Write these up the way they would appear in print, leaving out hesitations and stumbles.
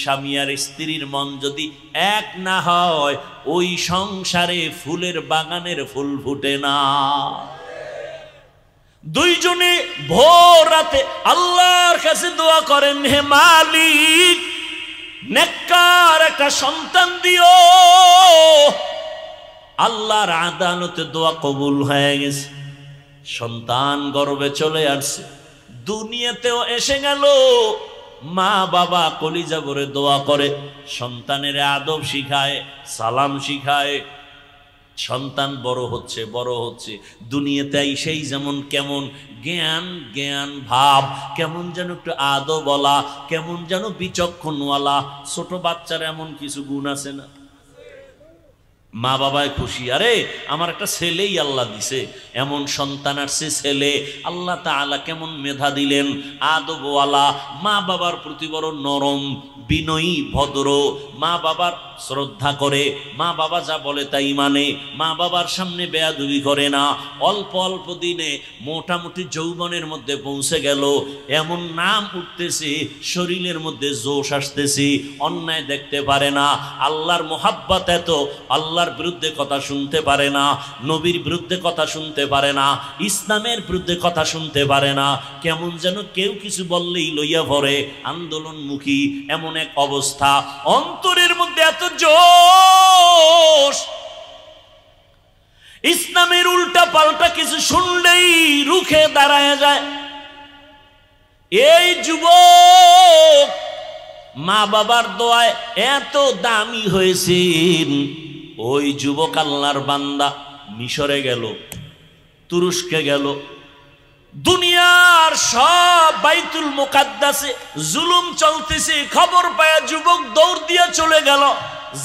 স্বামী আর স্ত্রীর মন যদি এক না হয় ওই সংসারে ফুলের বাগানের ফুল ফুটে না। দুইজনে ভোর রাতে আল্লাহর কাছে দোয়া করেন, হে মালিক নেককার একটা সন্তান দিও। আল্লাহর আদালতে দোয়া কবুল হয়ে গেছে, সন্তান গর্ভে চলে আসছে, দুনিয়াতেও এসে গেল। মা বাবা কলিজা ভরে দোয়া করে, সন্তানের আদব শিখায়, সালাম শিখায়। সন্তান বড় হচ্ছে দুনিয়াতে সেই যেমন কেমন জ্ঞান জ্ঞান ভাব, কেমন যেন একটু আদব বলা, কেমন যেন বিচক্ষণওয়ালা। ছোট বাচ্চার এমন কিছু গুণ আছে না? মা বাবায় খুশি, আরে আমার একটা ছেলেই আল্লাহ দিছে, এমন সন্তান আসছে ছেলে। আল্লাহ তাআলা কেমন মেধা দিলেন, আদবওয়ালা, মা বাবার প্রতি বড় নরম, বিনয়ী, ভদ্র, মা বাবার শ্রদ্ধা করে, মা বাবা যা বলে তাই মানে, মা বাবার সামনে বেয়াদবি করে না। অল্প অল্প দিনে মোটামুটি যৌবনের মধ্যে পৌঁছে গেল, এমন নাম উঠতেছে, শরীরের মধ্যে জোশ আসতেছে, অন্যায় দেখতে পারে না, আল্লাহর মোহাব্বত এত, আল্লাহর বিরুদ্ধে কথা শুনতে পারে না, নবীর বিরুদ্ধে কথা শুনতে পারে না, ইসলামের বিরুদ্ধে কথা শুনতে পারে না। কেমন যেন কেউ কিছু বললেই লইয়া ভরে, আন্দোলনমুখী এমন এক অবস্থা। অন্তরের মধ্যে এত জোশ, ইসলামের উল্টা পাল্টা কিছু শুনলেই রুখে দাঁড়ায় যায়। এই যুবক মা বাবার দোয়ায় এত দামি হয়েছেন। ওই যুবক আল্লাহর বান্দা মিশরে গেল, তুরস্কে গেল, দুনিয়ার সব বাইতুল মুকাদ্দাসে জুলুম চলতেছে খবর পায় যুবক দৌড় দিয়ে চলে গেল,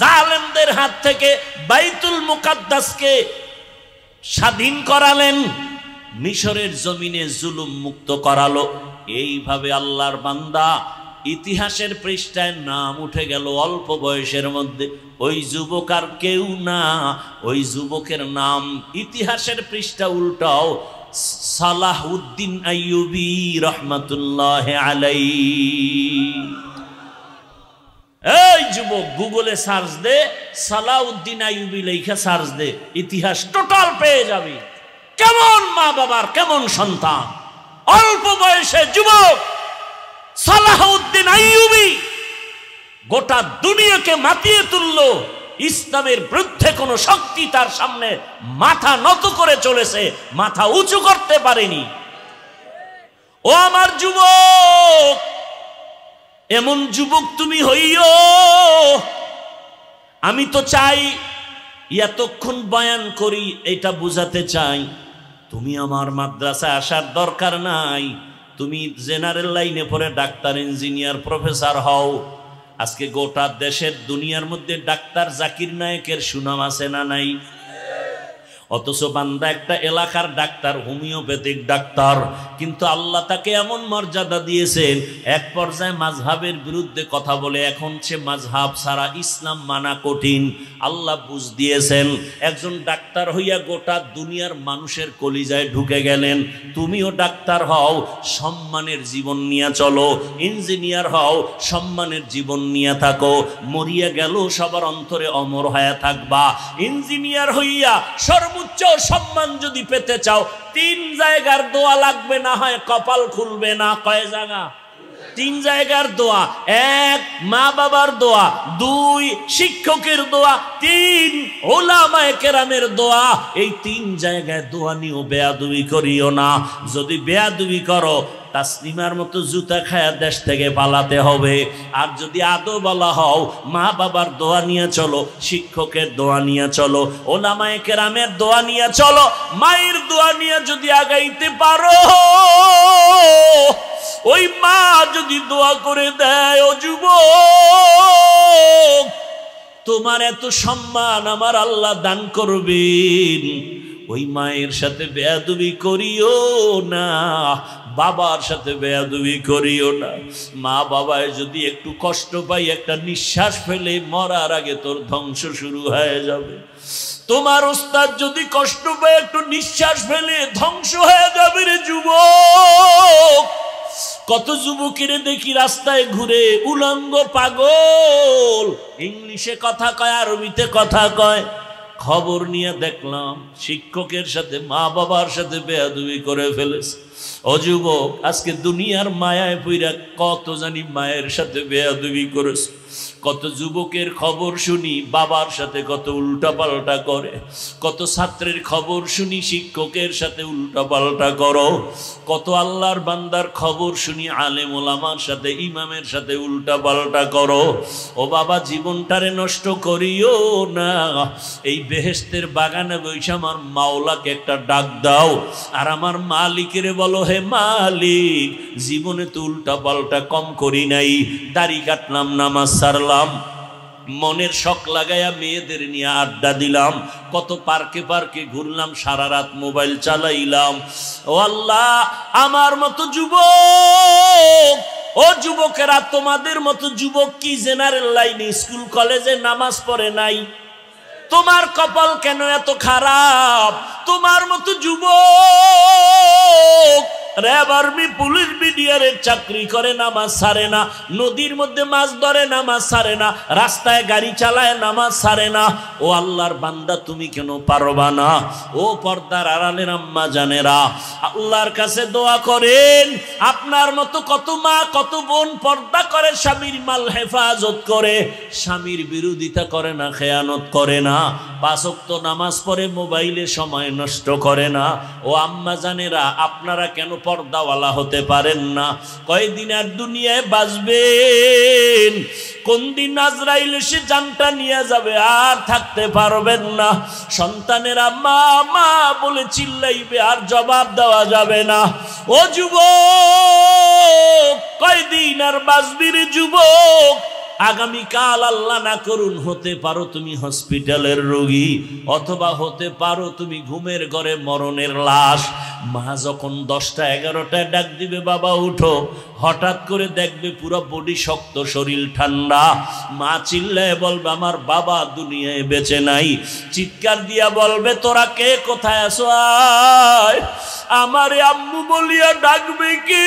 জালেমদের হাত থেকে বাইতুল মুকাদ্দাসকে স্বাধীন করালেন, মিশরের জমিনে জুলুম মুক্ত করালো। এইভাবে আল্লাহর বান্দা ইতিহাসের পৃষ্ঠায় নাম উঠে গেল অল্প বয়সের মধ্যে। ওই যুবক আর কেউ না, ওই যুবকের নাম ইতিহাসের পৃষ্ঠা উল্টাও সালাহউদ্দিন আইয়ুবী রহমাতুল্লাহ আলাইহি। এই যুবক গুগলে সার্চ দে, সালাহউদ্দিন আইয়ুবী লেখা সার্চ দে, ইতিহাস টোটাল পেয়ে যাবি। কেমন মা বাবার কেমন সন্তান, অল্প বয়সে যুবক সালাহউদ্দিন আইয়ুবী গোটা দুনিয়াকে মাতিয়ে তুললো। ইসলামের বিরুদ্ধে কোন শক্তি তার সামনে মাথা নত করে চলেছে, মাথা উঁচু করতে পারেনি। ও আমার যুবক, এমন যুবক তুমি হইও। আমি তো চাই এতক্ষণ বয়ান করি এটা বুঝাতে চাই, তুমি আমার মাদ্রাসায় আসার দরকার নাই, তুমি জেনারেল লাইনে পড়ে ডাক্তার, ইঞ্জিনিয়ার, প্রফেসর হও। আজকে গোটা দেশের দুনিয়ার মধ্যে ডাক্তার জাকির নায়েকের সুনাম আছে না নাই? অথচ বান্দা একটা এলাকার ডাক্তার, হোমিওপ্যাথিক ডাক্তার, কিন্তু আল্লাহ তাকে এমন মর্যাদা দিয়েছেন, এক পর্যায়ে মাযহাবের বিরুদ্ধে কথা বলে, এখন সে মাযহাব ছাড়া ইসলাম মানা কঠিন। আল্লাহ বুঝ দিয়েছেন, একজন ডাক্তার হইয়া গোটা দুনিয়ার মানুষের কলিজায় ঢুকে গেলেন। তুমিও ডাক্তার হও, সম্মানের জীবন নিয়ে চলো, ইঞ্জিনিয়ার হও, সম্মানের জীবন নিয়ে থাকো, মরিয়া গেল সবার অন্তরে অমর হয়ে থাকবা। ইঞ্জিনিয়ার হইয়া সর্বোচ্চ সম্মান যদি পেতে চাও, 3 জায়গার দোয়া লাগবে, না হয় কপাল খুলবে না। কয় জায়গা? 3 জায়গার দোয়া। 1 মা বাবার দোয়া, 2 শিক্ষকের দোয়া, 3 উলামায়ে কেরামের দোয়া। এই 3 জায়গায় দোয়া নিও, বেয়াদবি করিও না। যদি বেয়াদবি করো তাসলিমার মতো জুতা খায়া দেশ থেকে পালাতে হবে। আর যদি আদো বলা হও, মা বাবার দোয়া নিয়ে চলো, শিক্ষকের দোয়া নিয়ে চলো, ওলামায়ে কেরামের দোয়া নিয়ে চলো। মায়ের দোয়া নিয়ে যদি আগাইতে পারো, ওই মা যদি দোয়া করে দেয়, ও যুবক তোমার এত সম্মান আমার আল্লাহ দান করবেন। ওই মায়ের সাথে বেয়াদবি করিও না, বাবার সাথে বেয়াদবি করিও না। মা বাবায় যদি একটু কষ্ট পাই, একটা নিঃশ্বাস ফেলে মরার আগে তোর ধ্বংস শুরু হয়ে যাবে। তোমার ওস্তাদ যদি কষ্ট পায়, একটু নিঃশ্বাস ফেলে ধ্বংস হয়ে যাবে রে যুবক। কত যুবকের দেখি রাস্তায় ঘুরে উলঙ্গ পাগল, ইংলিশে কথা কয়, আরবিতে কথা কয়। খবর নিয়ে দেখলাম শিক্ষকের সাথে, মা বাবার সাথে বেয়াদবি করে ফেলেছে। ও যুবক, আজকে দুনিয়ার মায়ায় পইরা কত জানি মায়ের সাথে বেয়াদবি করেছে। কত যুবকের খবর শুনি বাবার সাথে কত উল্টা পাল্টা করে, কত ছাত্রের খবর শুনি শিক্ষকের সাথে উল্টা পাল্টা করো, কত আল্লাহর বান্দার খবর শুনি আলেম ওলামার সাথে ইমামের সাথে উল্টা পাল্টা করো। ও বাবা, জীবনটারে নষ্ট করিও না। এই বেহেশতের বাগানে বসে আমার মাওলাকে একটা ডাক দাও, আর আমার মালিকের বলো, হে মালিক, জীবনে তো উল্টা পাল্টা কম করি নাই, দাড়ি কাটলাম, নামাজ সারলাম, মনের শখ লাগাইয়া মেয়েদের নিয়ে আড্ডা দিলাম, কত পার্কে পার্কে ঘুরলাম, সারা রাত মোবাইল চালাইলাম। ও আল্লাহ, আমার মতো যুবক, ও যুবকেরা, তোমাদের মতো যুবক কি জেনারেল লাইনে স্কুল কলেজে নামাজ পড়ে নাই? তোমার কপাল কেন এত খারাপ? তোমার মতো যুবক র্যাব, আর্মি, পুলিশ, বিডিআরের চাকরি করে, নামাজ ছাড়ে না, নদীর মধ্যে মাছ ধরে, নামাজ ছাড়ে না, রাস্তায় গাড়ি চালায়, নামাজ ছাড়ে না। ও আল্লাহর বান্দা, তুমি কেন পারবা না? ও পর্দার আড়ালের আম্মা জানেরা, আল্লাহর কাছে দোয়া করেন। আপনার মতো কত মা, কত বোন পর্দা করে, স্বামীর মাল হেফাজত করে, স্বামীর বিরোধিতা করে না, খেয়ানত করে না, 5 ওয়াক্ত নামাজ পড়ে, মোবাইলে সময় নষ্ট করে না। ও আম্মা জানেরা, আপনারা কেন পর্দাওয়ালা হতে পারেন না? কয়দিন আর দুনিয়ায় বাঁচবেন? কোন দিন আজরাইল এসে জানটা নিয়ে যাবে, আর থাকতে পারবেন না। সন্তানেরা মা মা বলে চিল্লাইবে, আর জবাব দেওয়া যাবে না। ও যুবক, কয়দিন আর বাঁচবি রে যুবক? আগামীকাল আল্লাহ না করুন হতে পারো তুমি হসপিটালের রোগী, অথবা হতে পারো তুমি ঘুমের ঘরে মরণের লাশ। মা যখন 10টা 11টায় ডাক দিবে, বাবা উঠো, হঠাৎ করে দেখবে পুরো বডি শক্ত, শরীর ঠান্ডা। মা চিল্লায় বলবে, আমার বাবা দুনিয়ায় বেঁচে নাই। চিৎকার দিয়া বলবে, তোরা কে, কোথায় আছো, আয়। আমারে আম্মু বলিয়া ডাকবে কে?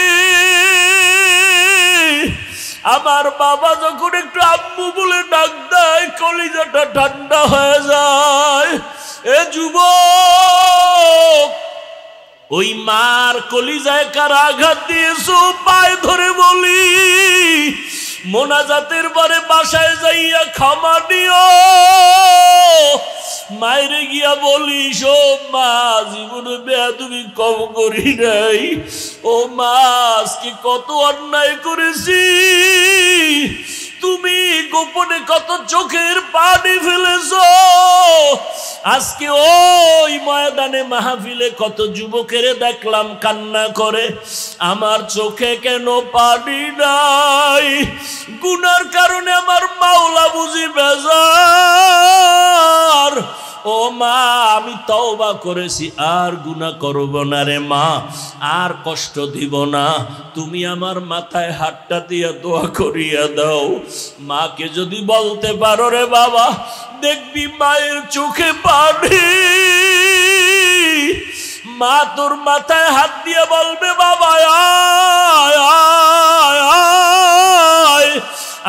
আমার বাবা যখন একটু আম্মু বলে ডাক দেয়, কলিজাটা ঠান্ডা হয়ে যায়। এ যুবক, ওই মার কলিজায় কার আঘাত দিয়েছো, পায়ে ধরে বলি, মোনাজাতের পরে বাসায় যাইয়া ক্ষমা দিও। মায়েরে গিয়া বলিস, ও মা, জীবনে বেয়াদবি কম করি নাই। ও মা, আজকে কত অন্যায় করেছি, তুমি গোপনে কত চোখের পানি ফেলেছ। আজকে ওই ময়দানে মাহফিলে কত যুবকের দেখলাম কান্না করে, আমার চোখে কেন পানি নাই? গুনার কারণে আমার মাওলা বুঝি বেজার। ও মা, আমি তওবা করেছি, আর গুনাহ করব না রে মা, আর কষ্ট দিব না। তুমি আমার মাথায় হাতটা দিয়ে দোয়া করিয়া দাও। মাকে যদি বলতে পারো, রে বাবা, দেখবি মায়ের চোখে পানি। মা তোর মাথায় হাত দিয়ে বলবে, বাবা আয় আয় আয়,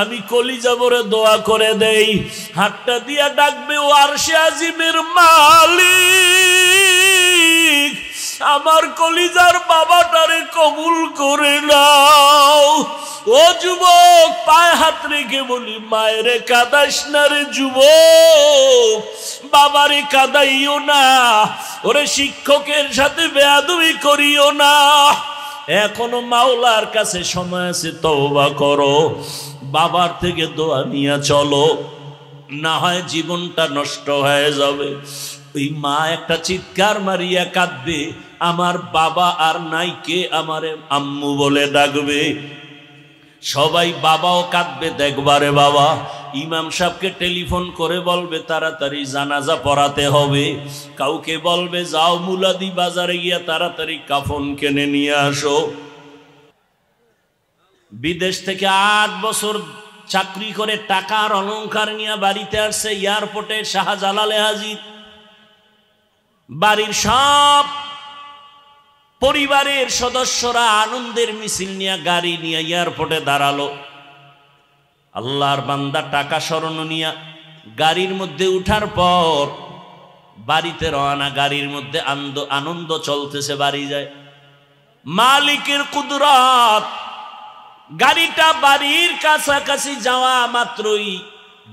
আমি কলিজা ভরে দোয়া করে দেই। হাতটা দিয়া ডাকবে, ও আরশে আজিমের মালিক, আমার কলিজার বাবাটারে কবুল করে নাও। ও যুবক, পায়ে হাত রেখে বলি, মায়েরে কাঁদাস না রে যুবক, বাবারে কাঁদাইও না, ওরে শিক্ষকের সাথে বেয়াদবি করিও না। এখনো মাওলার কাছে সময় আছে, তওবা করো, বাবার থেকে দোয়া নিয়ে চলো, না হয় জীবনটা নষ্ট হয়ে যাবে। ওই মা একটা চিৎকার মারিয়া কাঁদবে, আমার বাবা আর নাই, কে আমারে আম্মু বলে ডাকবে। সবাই বাবাও কাঁদবে, দেখবারে বাবা। ইমাম সাহেবকে টেলিফোন করে বলবে তাড়াতাড়ি জানাজা পড়াতে হবে, কাউকে বলবে যাও মুলাদি বাজারে গিয়া তাড়াতাড়ি কাফন কিনে নিয়ে আসো। বিদেশ থেকে 8 বছর চাকরি করে টাকার অলংকার নিয়ে বাড়িতে আসছে, এয়ারপোর্টে শাহজালালে হাজির, বাড়ির সব পরিবারের সদস্যরা আনন্দের মিছিল নিয়ে গাড়ি নিয়ে এয়ারপোর্টে দাঁড়ালো। আল্লাহর বান্দা টাকা স্মরণ নিয়া গাড়ির মধ্যে উঠার পর বাড়িতে রওনা। গাড়ির মধ্যে আনন্দ চলতেছে, বাড়ি যায়। মালিকের কুদরত, গাড়িটা বাড়ির কাছাকাছি যাওয়া মাত্রই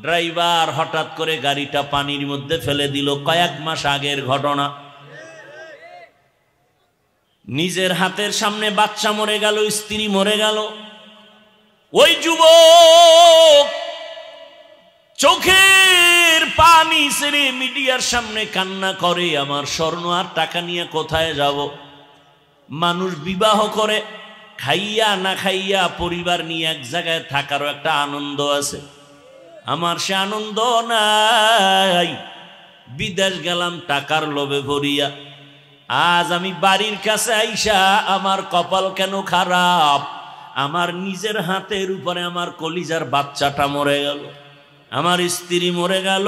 ড্রাইভার হঠাৎ করে গাড়িটা পানির মধ্যে ফেলে দিল। কয়েক মাস আগের ঘটনা। নিজের হাতের সামনে বাচ্চা মরে গেল, স্ত্রী মরে গেল। ওই যুবক চোখের পানি ছেড়ে মিডিয়ার সামনে কান্না করে, আমার স্বর্ণ আর টাকা নিয়ে কোথায় যাব? মানুষ বিবাহ করে, খাইয়া না খাইয়া পরিবার নিয়ে এক জায়গায় থাকারও একটা আনন্দ আছে। আমার সে আনন্দ নাই। বিদেশ গেলাম টাকার লোভে ভরিয়া। আজ আমি বাড়ির কাছে আইসা আমার কপাল কেন খারাপ? আমার নিজের হাতের উপরে আমার কলিজার বাচ্চাটা মরে গেল, আমার স্ত্রী মরে গেল।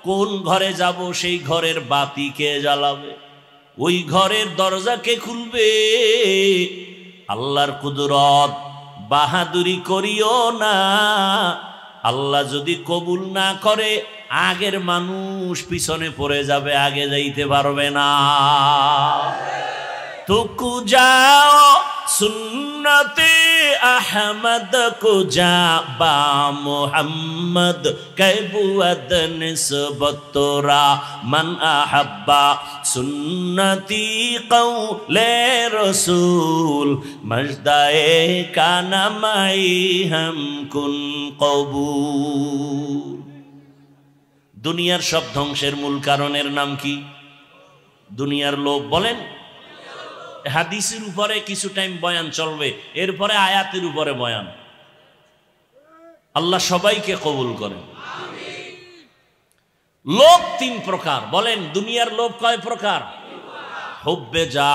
কোন ঘরে যাব? সেই ঘরের বাতি কে জ্বালাবে? ওই ঘরের দরজা কে খুলবে? আল্লাহর কুদরত, বাহাদুরি করিও না। আল্লাহ যদি কবুল না করে আগের মানুষ পিছনে পড়ে যাবে, আগে যাইতে পারবে না। তুকু যাও সুন্নতে আহমদ কো যা বা মোহাম্মদ কৈবুয়াদ নিসবত তোরা মান আহাব্বা সুন্নতি কৌলে রসুল মজদায়ে কানামাই হাম কুন কবুল। দুনিয়ার সব ধ্বংসের মূল কারণের নাম কি? দুনিয়ার লোভ। বলেন, হাদিসের উপরে কিছু টাইম বয়ান চলবে, এরপরে আয়াতের উপরে বয়ান। আল্লাহ সবাইকে কবুল করেন। লোভ তিন প্রকার। বলেন, দুনিয়ার লোভ কয় প্রকার? হুব্বে যা,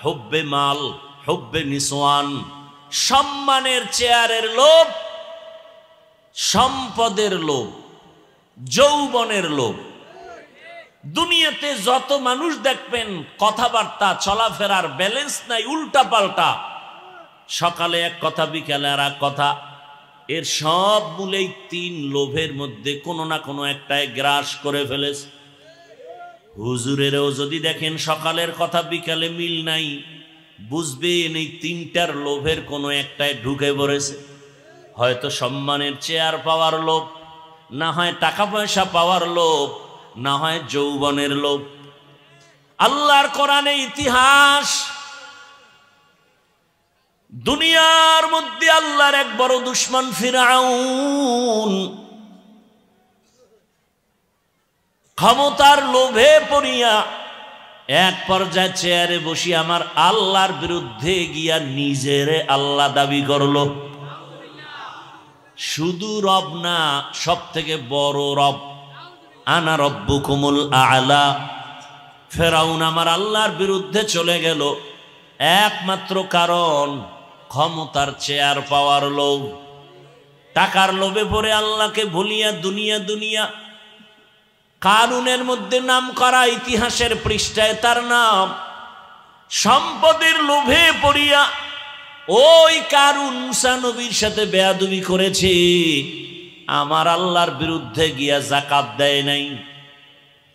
হুব্বে মাল, হুব্বে নিসওয়ান। সম্মানের চেয়ারের লোভ, সম্পদের লোভ, যৌবনের লোভ। দুনিয়াতে যত মানুষ দেখবেন কথাবার্তা চলাফেরার ব্যালেন্স নাই, উল্টা পাল্টা। সকালে এক কথা, বিকালে আর এক কথা। এর সব মূলেই তিন লোভের মধ্যে কোনো না কোনো একটাই গ্রাস করে ফেলেছে। হুজুরেরও যদি দেখেন সকালের কথা বিকালে মিল নাই, বুঝবেন এই তিনটার লোভের কোনো একটাই ঢুকে পড়েছে। হয়তো সম্মানের চেয়ার পাওয়ার লোভ, না হয় টাকা পয়সা পাওয়ার লোভ, না হয় যৌবনের লোভ। আল্লাহর কোরআনে ইতিহাস, দুনিয়ার মধ্যে আল্লাহর এক বড় দুশমন ফিরআউন ক্ষমতার লোভে পড়িয়া এক পর্যায়ে চেয়ারে বসিয়া আমার আল্লাহর বিরুদ্ধে গিয়া নিজেরে আল্লাহ দাবি করল। শুধু রব না, সব থেকে বড় রব। আনা রব্বুকুমুল আ'লা। ফেরাউন আমার আল্লাহর বিরুদ্ধে চলে গেল একমাত্র কারণ ক্ষমতার চেয়ার পাওয়ার লোভ। টাকার লোভে পড়ে আল্লাহকে ভুলিয়া দুনিয়া দুনিয়া। কারুনের মধ্যে নাম করা, ইতিহাসের পৃষ্ঠায় তার নাম। সম্পদের লোভে পড়িয়া ওই কারুন মুসা নবীর সাথে বেয়াদবি করেছে, আমার আল্লাহর বিরুদ্ধে গিয়া যাকাত দেয় নাই।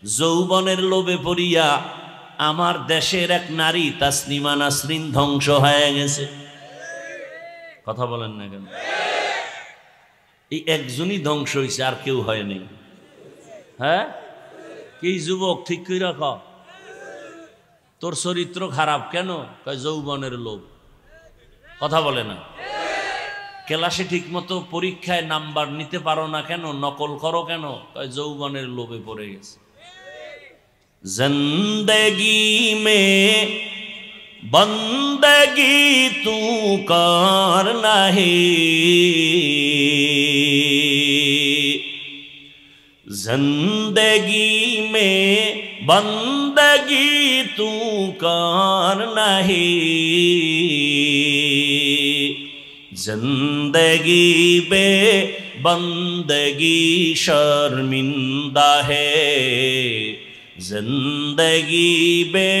যৌবনের লোভে পড়িয়া আমার দেশের এক নারী তাসনিমা নাসরিন ধ্বংস হয়ে গেছে। কথা বলেন না কেন? এই একজনই ধ্বংস হয়েছে, আর কেউ হয় নাই। হ্যাঁ, কি যুবক ঠিক করে রাখ, তোর চরিত্র খারাপ কেন? কয় যৌবনের লোভ। কথা বলে না। ক্লাসে ঠিক মতো পরীক্ষায় নাম্বার নিতে পারো না কেন? নকল করো কেন? কয় যৌবনের লোভে পড়ে গেছে। জিন্দেগি মে বন্দগি তু করনা হে, जिंदगी में बंदगी तू करना है, जिंदगी बे बंदगी शर्मिंदा है, जिंदगी बे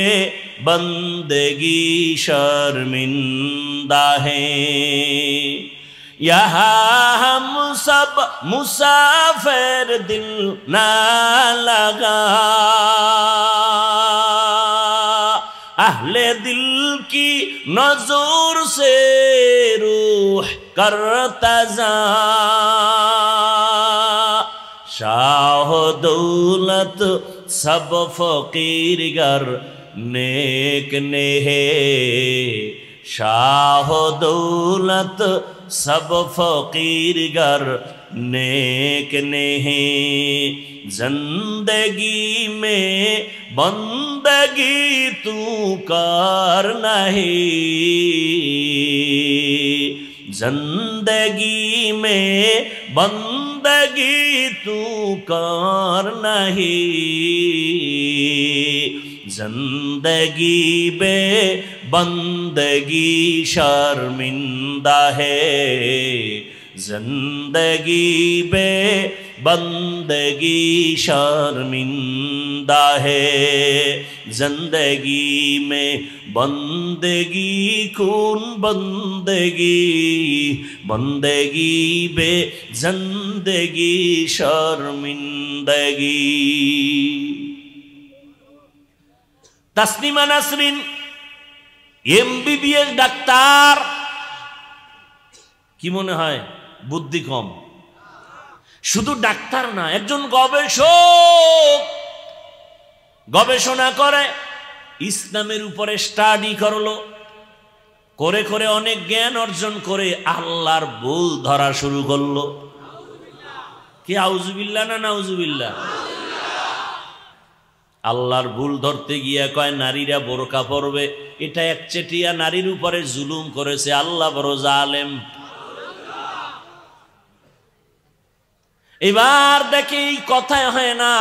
बंदगी शर्मिंदा है। यहाँ हम सब मुसाफिर दिल ना लगा, अहले दिल की नजर से रूह करता जा, शाह दौलत सब फकीर गर नेक ने है, शाह दौलत सब फकीर गर नेक ने है। जिंदगी में बंदगी तू कर नहीं, जिंदगी में बंदगी तू कर नहीं, जिंदगी बे बंदगी शर्मिंदा है, जिंदगी बे बंदगी शर्मिंदा है। जिंदगी में बंदगी कौन बंदगी, बंदगी बे जिंदगी शर्मिंदगी। तस्नीमा नासरीन एमবিবিএস ডাক্তার, কি মনে হয় বুদ্ধি কম? শুধু ডাক্তার না, একজন গবেষক, গবেষণা করে ইসলামের উপরে স্টাডি করলো, করে করে অনেক জ্ঞান অর্জন করে আল্লাহর ভুল ধরা শুরু করলো। কি আউযুবিল্লাহ না নাউযুবিল্লাহ? আল্লাহর ভুল ধরতে গিয়ে কয় নারীরা বোরকা পরবে, এটা একচেটিয়া নারীর উপরে জুলুম করেছে, আল্লাহ বড় জালেম। এবার দেখে এই কথায় হয় না,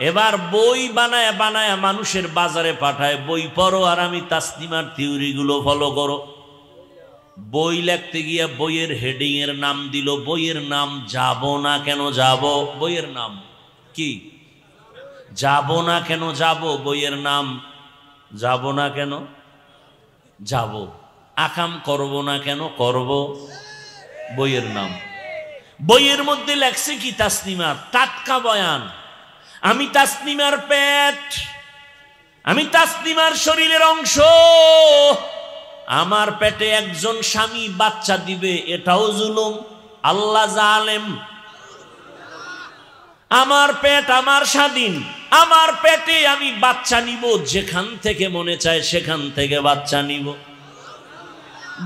এবার বই বানায় বানায় মানুষের বাজারে পাঠায়, বই পড়ো আর আমি তাসনিমার থিওরি গুলো ফলো করো। বই লিখতে গিয়ে বইয়ের হেডিং এর নাম দিল, বইয়ের নাম যাব না কেন যাব, বইয়ের নাম কি যাব না কেন যাব, বইয়ের নাম যাব না কেন যাব, আকাম করব না কেন করব, বইয়ের নাম। বইয়ের মধ্যে লেখছে কি তাসনিমার টাটকা বয়ান, আমি তাসনিমার পেট, আমি তাসনিমার শরীরের অংশ, আমার পেটে একজন স্বামী বাচ্চা দিবে, এটাও জুলুম, আল্লাহ জালেম। আমার পেট আমার স্বাধীন, আমার পেটে আমি বাচ্চা নিব, যেখান থেকে মনে চায় সেখান থেকে বাচ্চা নিব।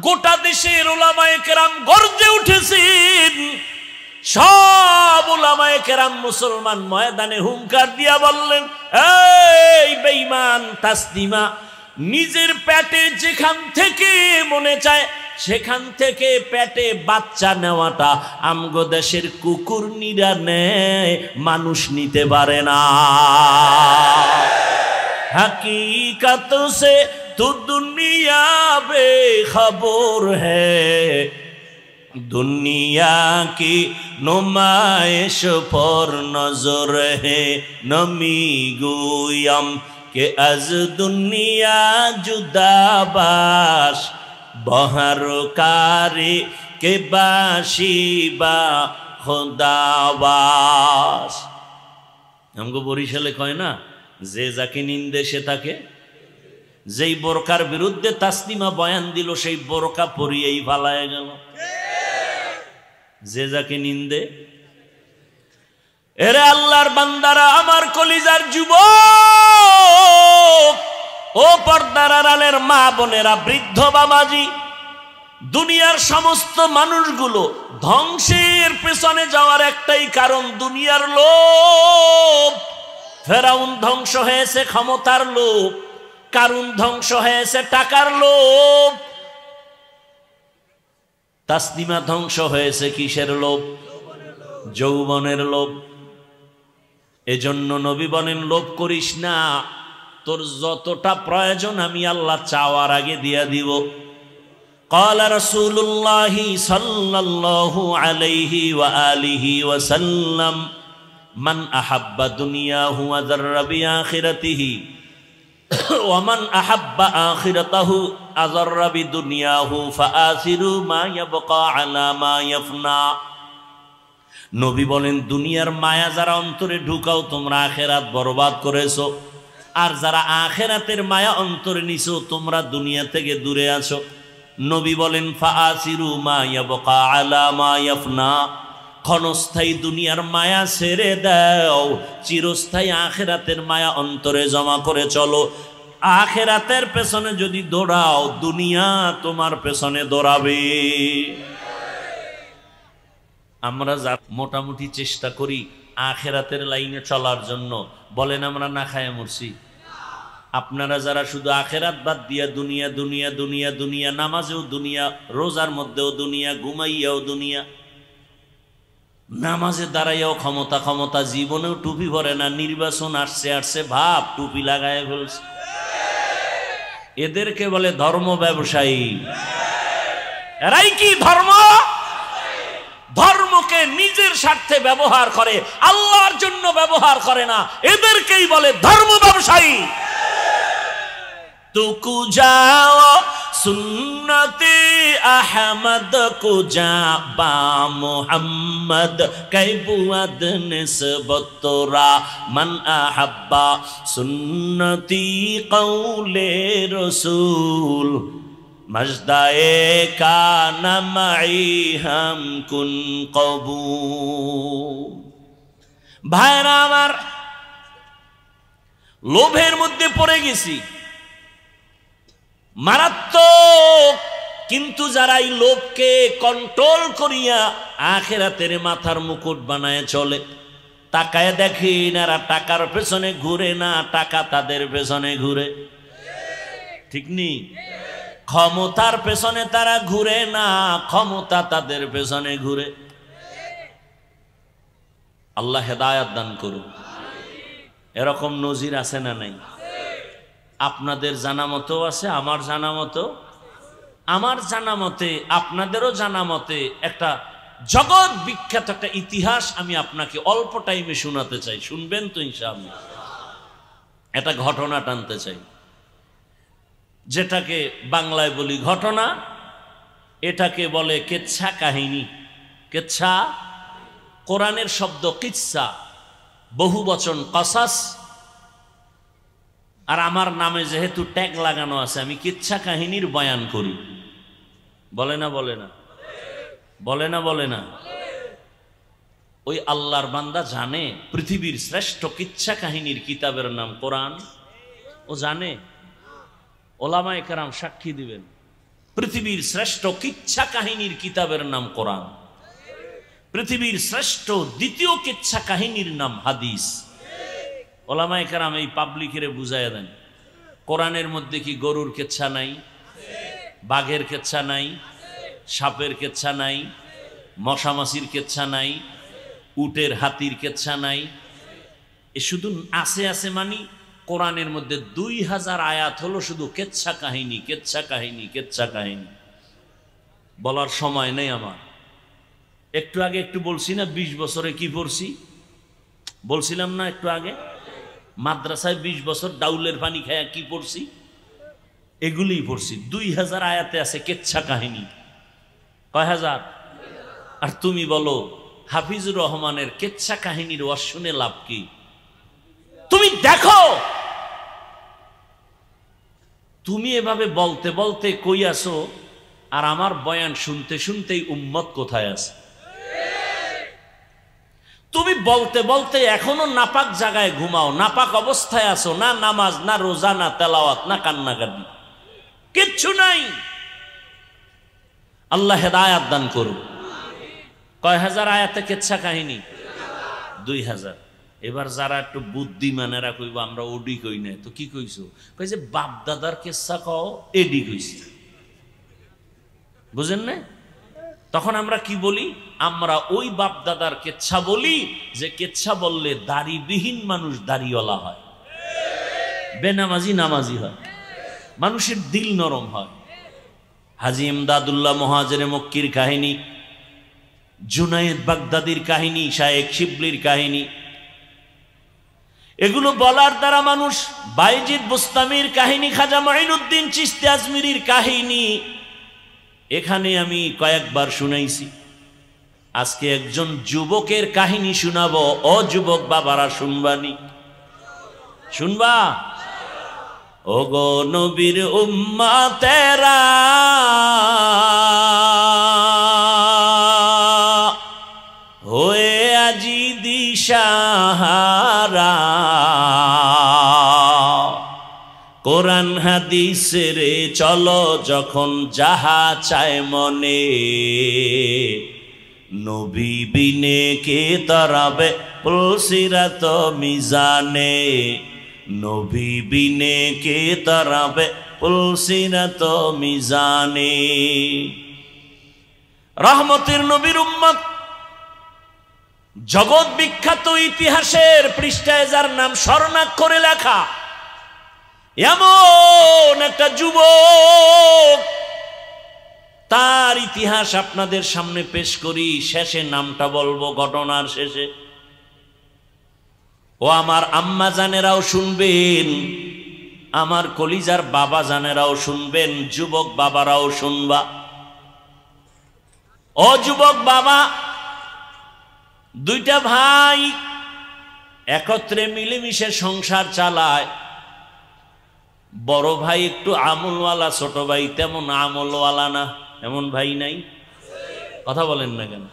গোটা দেশের উলামায়ে কেরাম গর্জে উঠেছেন, সব উলামায়ে কেরাম মুসলমান ময়দানে হুঙ্কার দিয়া বললেন, এই বেঈমান তাসনিমা, নিজের পেটে যেখান থেকে মনে চায় সেখান থেকে পেটে বাচ্চা নেওয়াটা আমগো দেশের কুকুর নিরা নেয়, মানুষ নিতে পারে না। हकीकत से तो दुनिया बेखबर है, दुनिया की नुमाइश पर नजर है, नमी गोयम के अज दुनिया जुदाबाश बहर कारी के बाशिबा खुदाबाश। हमको বরিশালে কয় না, যে যাকে নিন্দে সে তাকে, যেই বোরকার বিরুদ্ধে তাসনিমা বয়ান দিল সেই বোরকা পরিয়েই পালায় গেল। যে যাকে নিন্দে, এরে আল্লাহর বান্দারা, আমার কলিজার যুবক, ও পর্দার আড়ালের মা বোনেরা, বৃদ্ধ বাবাজি, দুনিয়ার সমস্ত মানুষগুলো ধ্বংসের পেছনে যাওয়ার একটাই কারণ, দুনিয়ার লোভ। ফেরাউন ধ্বংস হয়েছে ক্ষমতার লোভ, কারুন ধ্বংস হয়েছে টাকার লোভ, তাসনিমা ধ্বংস হয়েছে কিসের লোভ? যৌবনের লোভ। এজন্য নবী বলেন, লোভ করিস না, তোর যতটা প্রয়োজন আমি আল্লাহ চাওয়ার আগে দিয়া দিব। قال رسول الله صلى الله عليه وآله وسلم من أحب دنياه وذر بآخرته ওয়ামান আহাব্বা আখিরাতাহু আযাররা বিদুনিয়াহু ফাআসিরু মা ইয়াবকা আলা মা ইয়াফনা। নবী বলেন, দুনিয়ার মায়া যারা অন্তরে ঢুকাও তোমরা আখিরাত বরবাদ করেছো, আর যারা আখিরাতের মায়া অন্তরে নিছো তোমরা দুনিয়া থেকে দূরে আছো। নবী বলেন, ফাআসিরু মা ইয়াবকা আলা মা ইয়াফনা, ক্ষণস্থায়ী দুনিয়ার মায়া ছেড়ে দাও, চিরস্থায়ী আখিরাতের মায়া অন্তরে জমা করে চলো। আখিরাতের পেছনে যদি দৌড়াও দুনিয়া তোমার পেছনে দৌড়াবে। আমরা যা মোটামুটি চেষ্টা করি আখিরাতের লাইনে চলার জন্য, বলেন আমরা না খায় মরছি? আপনারা যারা শুধু আখিরাত বাদ দিয়া দুনিয়া দুনিয়া দুনিয়া দুনিয়া, নামাজেও দুনিয়া, রোজার মধ্যেও দুনিয়া, ঘুমাইয়াও দুনিয়া, নামাজে দাঁড়াইয়াও ক্ষমতা ক্ষমতা, জীবনেও টুপি পরে না, নির্বাচন আসছে আসছে ভাব টুপি লাগায় ফেলছে। এদেরকে বলে ধর্ম ব্যবসায়ী। এরাই কি ধর্ম? ধর্মকে নিজের স্বার্থে ব্যবহার করে, আল্লাহর জন্য ব্যবহার করে না, এদেরকেই বলে ধর্ম ব্যবসায়ী। তুকু যাও সুন্নতে আহমদ কুজা বা মুহাম্মদ কাইবুয়াদ নিসবতরা মান আহাব্বা সুন্নতি কওলে রসুল মজদায়ে কানা মাই হাম কুন কবুল। ভাইরা আমার, লোভের মধ্যে পড়ে গেছি মারাত্মক, কিন্তু যারা এই লোভকে কন্ট্রোল করিয়া আখিরাতের মাথার মুকুট বানায় চলে, তাকায় দেখেন এরা টাকার পেছনে ঘুরে না, টাকা তাদের পেছনে ঘুরে। ঠিক নেই? ক্ষমতার পেছনে তারা ঘুরে না, ক্ষমতা তাদের পেছনে ঘুরে। আল্লাহ হেদায়াত দান করুন। এরকম নজির আছে না নাই? আপনাদের জানা মতো আছে, আমার জানা মতো, আমার জানা মতে, আপনাদেরও জানা মতে একটা জগৎ বিখ্যাত একটা ইতিহাস আমি আপনাকে অল্প টাইমে শোনাতে চাই। শুনবেন তো ইনশাআল্লাহ? একটা ঘটনা টানতে চাই, যেটাকে বাংলায় বলি ঘটনা, এটাকে বলে কেচ্ছা কাহিনী। কেচ্ছা কোরআনের শব্দ কিচ্ছা, বহু বচন কসাস, আর আমার নামে যেহেতু ট্যাগ লাগানো আছে আমি কিচ্ছা কাহিনীর বয়ান করি। বলে না বলে না বলে না বলে না? ওই আল্লাহর বান্দা জানে পৃথিবীর শ্রেষ্ঠ কিচ্ছা কাহিনীর কিতাবের নাম কোরআন? ও জানে? ওলামায়ে কেরাম সাক্ষী দিবেন, পৃথিবীর শ্রেষ্ঠ কিচ্ছা কাহিনীর কিতাবের নাম কোরআন। পৃথিবীর শ্রেষ্ঠ দ্বিতীয় কিচ্ছা কাহিনীর নাম হাদিস। ওলামায়ে কেরাম এই পাবলিকের বুঝাইয়া দেন, কোরআনের মধ্যে কি গরুর কেচ্ছা নাই, বাঘের কেচ্ছা নাই, সাপের কেচ্ছা নাই, মশামাছির কেচ্ছা নাই, উটের হাতির কেচ্ছা নাই? এ শুধু আছে আছে মানি কোরআনের মধ্যে 2000 আয়াত হলো শুধু কেচ্ছা কাহিনী কেচ্ছা কাহিনী কেচ্ছা কাহিনী। বলার সময় নেই আমার। একটু আগে একটু বলছি না 20 বছরে কি পড়ছি, বলছিলাম না একটু আগে? মাদ্রাসায় 20 বছর ডাউলের পানি খায়া কি পড়ছি? এগুলিই পড়ছি। 2000 আয়াতে আছে কেচ্ছা কাহিনী। কয় হাজার? আর তুমি বলো হাফিজুর রহমানের কেচ্ছা কাহিনীর ওয়াজ শুনে লাভ কি? তুমি দেখো, তুমি এভাবে বলতে বলতে কই আসো, আর আমার বয়ান শুনতে শুনতেই উম্মত কোথায় আছে? তুমি বলতে বলতে এখনো নাপাক জায়গায় ঘুমাও, নাপাক অবস্থায় আছো, না নামাজ, না রোজা, না তেলাওয়াত, না কান্নাকাটি, কিচ্ছু নাই। আল্লাহ হেদায়াত দান করুন। কয় হাজার আয়াতে কেচ্ছা কাহিনী? 2000। এবার যারা একটু বুদ্ধিমানেরা কইব আমরা ওডি কই নাই, তো কি কইছো? কই যে বাপ দাদার কেচ্ছা কও, এডি কইছে। বুঝেন না? তখন আমরা কি বলি? আমরা ওই বাপ দাদার কেচ্ছা বলি যে কেচ্ছা বললে দাড়িবিহীন মানুষ দাড়িওয়ালা হয়, বেনামাজি নামাজি হয়, মানুষের দিল নরম হয়। হাজী ইমদাদুল্লাহ মুহাজিরে মক্কির কাহিনী, জুনায়েদ বাগদাদির কাহিনী, শায়েখ শিবলির কাহিনী, এগুলো বলার দ্বারা মানুষ বাইজিদ বুস্তামির কাহিনী, খাজা মঈনুদ্দিন চিশতি আজমিরির কাহিনী এখানে আমি কয়েকবার শুনাইছি। আজকে একজন যুবকের কাহিনী শুনাবো। ও যুবক বাবারা, শুনবানি? শুনবা? ও গো নবীর উম্মতেরা, হয়ে আজি দিশাহারা, কোরআন হাদিসের চলো যখন যাহা চায় মনে, নবী বিনে কে তরাবে পুলসিরাত মিজানে, নবী বিনে কে তরাবে পুলসিরাত মিজানে। রহমতের নবীর উম্মত, জগৎ বিখ্যাত ইতিহাসের পৃষ্ঠায় যার নাম স্বর্ণাক্ষরে লেখা, এমন একটা যুবক, তার ইতিহাস আপনাদের সামনে পেশ করি। শেষে নামটা বলবো ঘটনার শেষে। ও আমার আম্মা জানেরাও শুনবেন, আমার কলিজার বাবা জানেরাও শুনবেন, যুবক বাবারাও শুনবা। ও যুবক বাবা, দুইটা ভাই একত্রে মিলেমিশে সংসার চালায়। বড় ভাই একটু আমলওয়ালা, ছোট ভাই তেমন আমলওয়ালা না। এমন ভাই নাই? কথা বলেন না কেন?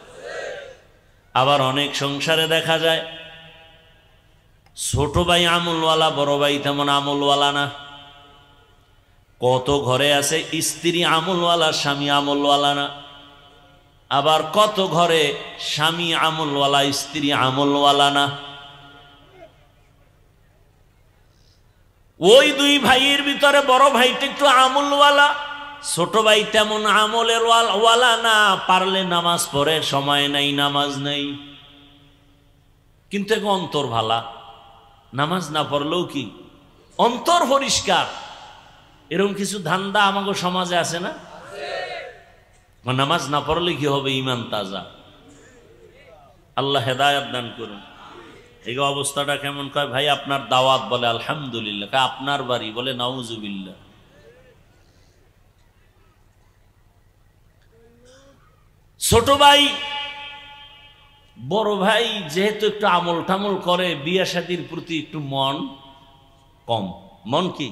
আবার অনেক সংসারে দেখা যায় ছোট ভাই আমলওয়ালা, বড় ভাই তেমন আমলওয়ালা না। কত ঘরে আছে স্ত্রী আমলওয়ালা, স্বামী আমলওয়ালা না। আবার কত ঘরে স্বামী আমলওয়ালা, স্ত্রী আমলওয়ালা না। ওই দুই ভাইয়ের ভিতরে বড় ভাইটা একটু আমলওয়ালা, ছোট ভাই তেমন আমলের ওয়ালা না। পারলে নামাজ পড়ে, সময় নাই, নামাজ নেই, কিন্তু এখন অন্তর ভালা। নামাজ না পড়লেও কি অন্তর পরিষ্কার। এরকম কিছু ধান্দা আমাকে সমাজে আছে না? নামাজ না পড়লে কি হবে? ঈমান তাজা। আল্লাহ হেদায়েত দান করুন। এই অবস্থাটা কেমন? কয় ভাই আপনার দাওয়াত, বলে আলহামদুলিল্লাহ। আপনার বাড়ি, বলে নাউজুবিল্লাহ। ছোট ভাই বড় ভাই যেহেতু একটু আমল টামল করে, বিয়ে শাদীর প্রতি একটু মন কম, মন কি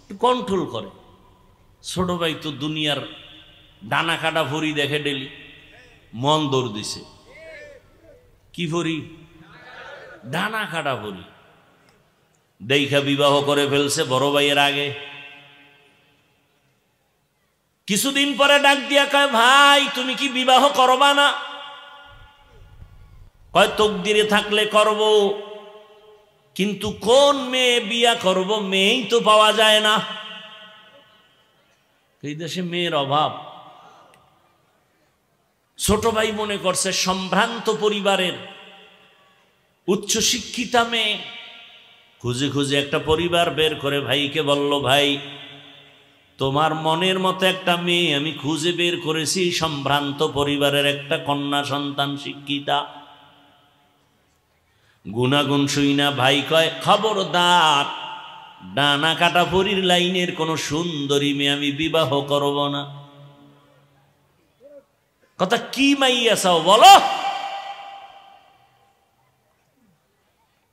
একটু কন্ট্রোল করে। ছোট ভাই তো দুনিয়ার ডানা কাটা ভরি দেখে ডেলি, মন দৌড় দিছে। কি ভরি? ডানা কাটা ভরি দেখা বিবাহ করে ফেলছে বড় ভাইয়ের আগে। কিছুদিন পরে ডাক দিয়া কয়, ভাই তুমি কি বিবাহ করবা না? কয় তকদিরে থাকলে করব, কিন্তু কোন মেয়ে বিয়া করব? মেয়েই তো পাওয়া যায় না। এই দেশে মেয়ের অভাব। ছোট ভাই মনে করছে সম্ভ্রান্ত পরিবারের উচ্চ শিক্ষিতা মেয়ে, খুঁজে খুঁজে একটা পরিবার বের করে ভাইকে বলল, ভাই তোমার মনের মতো একটা মেয়ে আমি খুঁজে বের করেছি, সম্ভ্রান্ত পরিবারের একটা কন্যা সন্তান, শিক্ষিতা। গুনাগুন শুই না ভাই কয়, খবরদার, ডানা কাটা পরির লাইনের কোন সুন্দরী মেয়ে আমি বিবাহ করব না। কথা কি মাইয়া চাও বলো?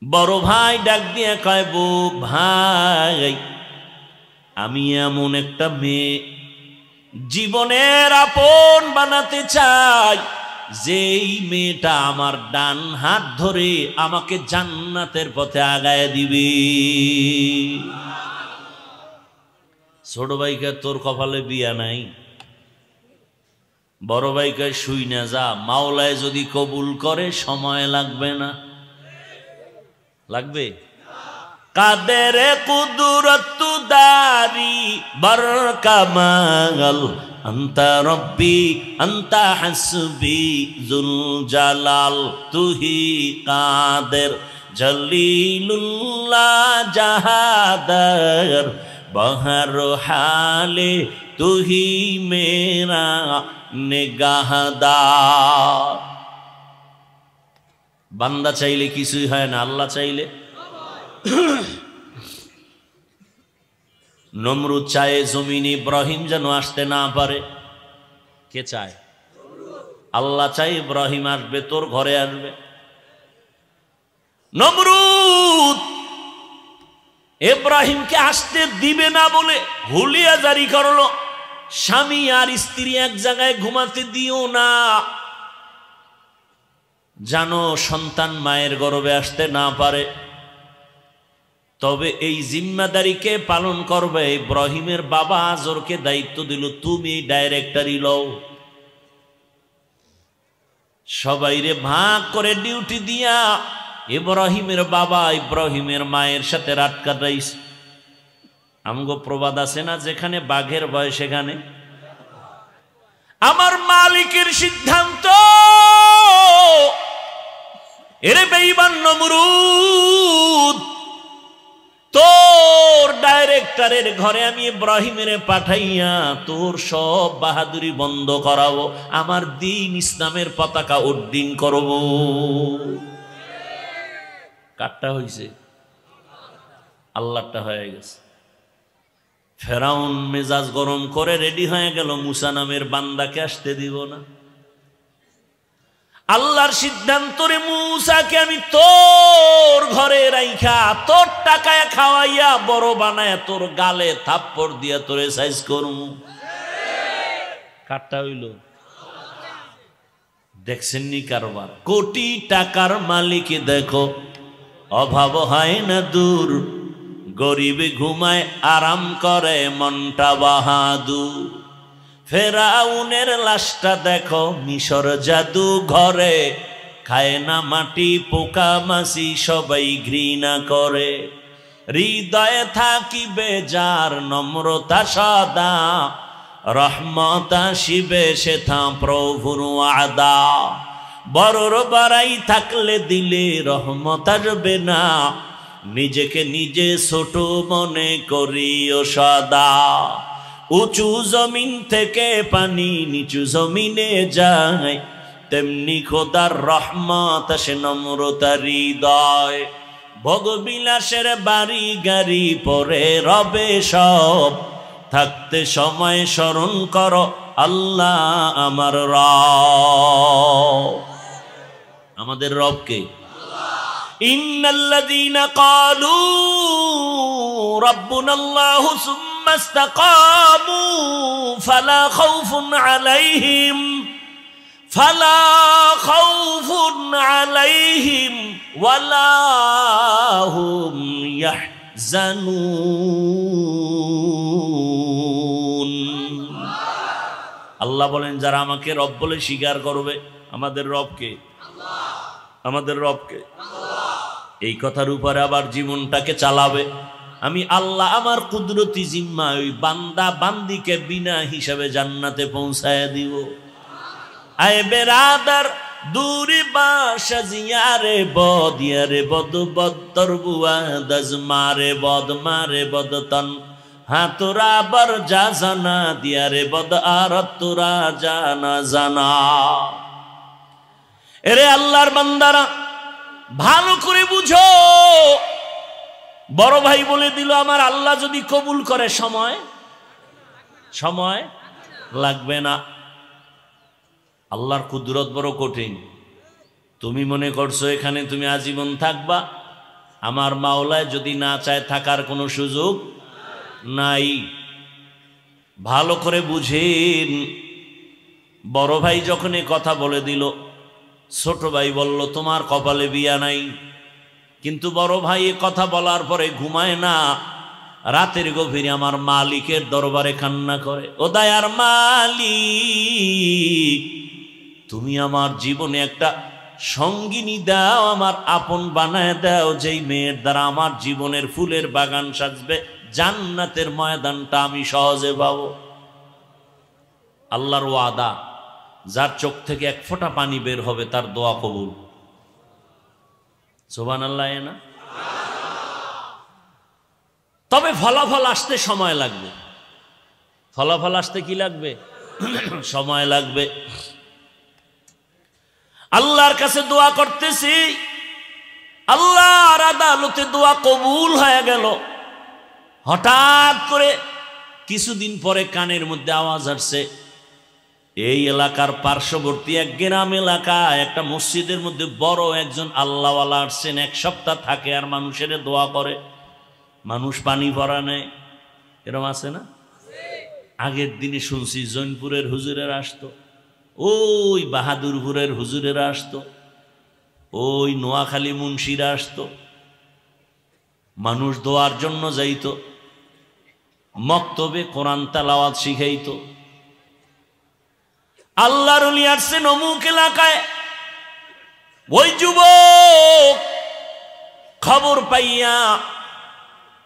বড় ভাই ডাক দিয়ে কয়, বউ ভাই আমি এমন একটা মেয়ে জীবনের আপন বানাতে চাই, যেই মেয়েটা আমার ডান হাত ধরে আমাকে জান্নাতের পথে আগায় দিবে। ছোট ভাইকে তোর কপালে বিয়া নাই। বড় ভাইকে শুই না যা, মাওলায় যদি কবুল করে সময় লাগবে না। লাগবে? কাদের কুদরত দারি বরকামাল, আন্তা রব্বি আন্তা হাসবি জুল জালাল, তুহি কাদের জলিলুল্লাহ জাহাদার, বহর হালে তুহি মেরা নিগাহদার। বান্দা চাইলে কিছুই হয় না, আল্লাহ চাইলে। নমরুদ চায় জমিনে ইব্রাহিম যেন আসতে না পারে। কে চায়? আল্লাহ চায় ইব্রাহিম আসবে, তোর ঘরে আসবে। নমরুদ ইব্রাহিমকে আসতে দিবে না বলে হুলিয়া জারি করলো, স্বামী আর স্ত্রী এক জায়গায় ঘুমাতে দিও না, জানো সন্তান মায়ের গর্ভে আসতে না পারে। তবে এই জিম্মাদারিকে পালন করবে। ইব্রাহিমের বাবা আজরকে দায়িত্ব দিল, তুমি ডাইরেক্টরি লও। সবাইরে ভাগ করে ডিউটি দিয়া ইব্রাহিমের বাবা ইব্রাহিমের মায়ের সাথে রাত কাটাইছে। আমগো প্রবাদ আছে না, যেখানে বাঘের ভয় সেখানে। আমার মালিকের সিদ্ধান্ত, এরে বেঈমান নমরুদ, তোর ডাইরেক্টরের ঘরে আমি ইব্রাহিমের পাঠাইয়া তোর সব বাহাদুরি বন্ধ করাবো, আমার দ্বীন ইসলামের পতাকা উড্ডীন করব। কাটটা হইছে, আল্লাহটা হয়ে গেছে। ফেরাউন মেজাজ গরম করে রেডি হয়ে গেল, মুসা নামের বান্দাকে আসতে দিব না। আল্লাহর সিদ্ধান্ত, রে মুসাকে আমি তোর ঘরে রাইখা তোর টাকায় খাওয়াইয়া বড় বানায় তোর গালে থাপ্পড় দিয়া তোরে সাইজ করমু। কাটটা হইল, দেখছেননি কারবার। কোটি টাকার মালিক দেখো, অভাব হয় না দূর, গরিব ঘুমায় আরাম করে মনটা বাহাদুর। ফেরাউনের লাশটা দেখো মিশর জাদু ঘরে, খায় না মাটি পোকা মাছি সবাই ঘৃণা করে। হৃদয়ে থাকিবে যার নম্রতা সদা, রহমত আসিবে সেথা প্রভুর ওয়াদা। বড়র বাড়াই থাকলে দিলে রহমত আসবে না, নিজেকে নিজে ছোট মনে করিও সদা। উঁচু জমিন থেকে পানি নিচু জমিনে যায়, তেমনি খোদার রহমত আসে নম্রতার হৃদয়। ভোগবিলাসের বাড়ি গাড়ি পরে রবে সব, থাকতে সময় স্মরণ করো আল্লাহ আমার রব। আমাদের রবকে ইন্নাল্লাযীনা ক্বালু রাব্বুনাল্লাহু সুম্মা ইসতাকামু ফালা খাউফুন আলাইহিম ওয়ালা হুম ইয়াহজানুন। আল্লাহ বলেন, যারা আমাকে রব বলে স্বীকার করবে, আমাদের রবকে, আমাদের রবকে, এই কথার উপরে আবার জীবনটাকে চালাবে। আমি আল্লাহ আমার কুদরতি জিম্মা ওই বান্দা বান্দিকে বিনা হিসাবে জান্নাতে পৌঁছায় দিব। আয় বেরাদার দূরি বাসা জিয়ারে বদ ইয়ারে বদ বদ তরবুয়া দাজ মারে বদ তন হাতুরা বর যা জানা দিয়ারে বদ আর তুরা জানা জানা। এরে আল্লাহর বান্দারা ভালো করে বুঝো, বড় ভাই বলে দিল আমার আল্লাহ যদি কবুল করে সময় লাগবে না। আল্লাহর কুদরত বড় কঠিন। তুমি মনে করছো এখানে তুমি আজীবন থাকবা, আমার মাওলায় যদি না চায় থাকার কোনো সুযোগ নাই। ভালো করে বুঝেন। বড় ভাই যখন এই কথা বলে দিল, ছোট ভাই বলল তোমার কপালে বিয়া নাই। কিন্তু বড় ভাই এ কথা বলার পরে ঘুমায় না, রাতের গভীরে আমার মালিকের দরবারে কান্না করে, ও দয়ার মালিক, তুমি আমার জীবনে একটা সঙ্গিনী দাও, আমার আপন বানায় দাও, যেই মেয়ের দ্বারা আমার জীবনের ফুলের বাগান সাজবে, জান্নাতের ময়দানটা আমি সহজে পাবো। আল্লাহর ওয়াদা, যার চোখ থেকে এক ফোঁটা পানি বের হবে তার দোয়া কবুল। সুবহানাল্লাহ না? তবে ফলাফল আসতে সময় লাগবে। ফলাফল আসতে কি লাগবে? সময় লাগবে। আল্লাহর কাছে দোয়া করতেছি, আল্লাহ আদালতে দোয়া কবুল হয়ে গেল। হঠাৎ করে কিছুদিন পরে কানের মধ্যে আওয়াজ আসছে, এই এলাকার পার্শ্ববর্তী এক গ্রাম এলাকায় একটা মসজিদের মধ্যে বড় একজন আল্লাহওয়ালা আসছেন, 1 সপ্তাহ থাকে আর মানুষের দোয়া করে, মানুষ পানি ভরা নেয়। এরকম আছে না? আগের দিনে শুনছি জৈনপুরের হুজুরেরা আসতো, ওই বাহাদুরপুরের হুজুরেরা আসতো, ওই নোয়াখালী মুন্সিরা আসতো, মানুষ দোয়ার জন্য যাইতো, মক্তবে কোরআন তেলাওয়াত শিখাইতো। আল্লাহর ওলি আসছেন অমুক এলাকায়। ওই যুবক খবর পাইয়া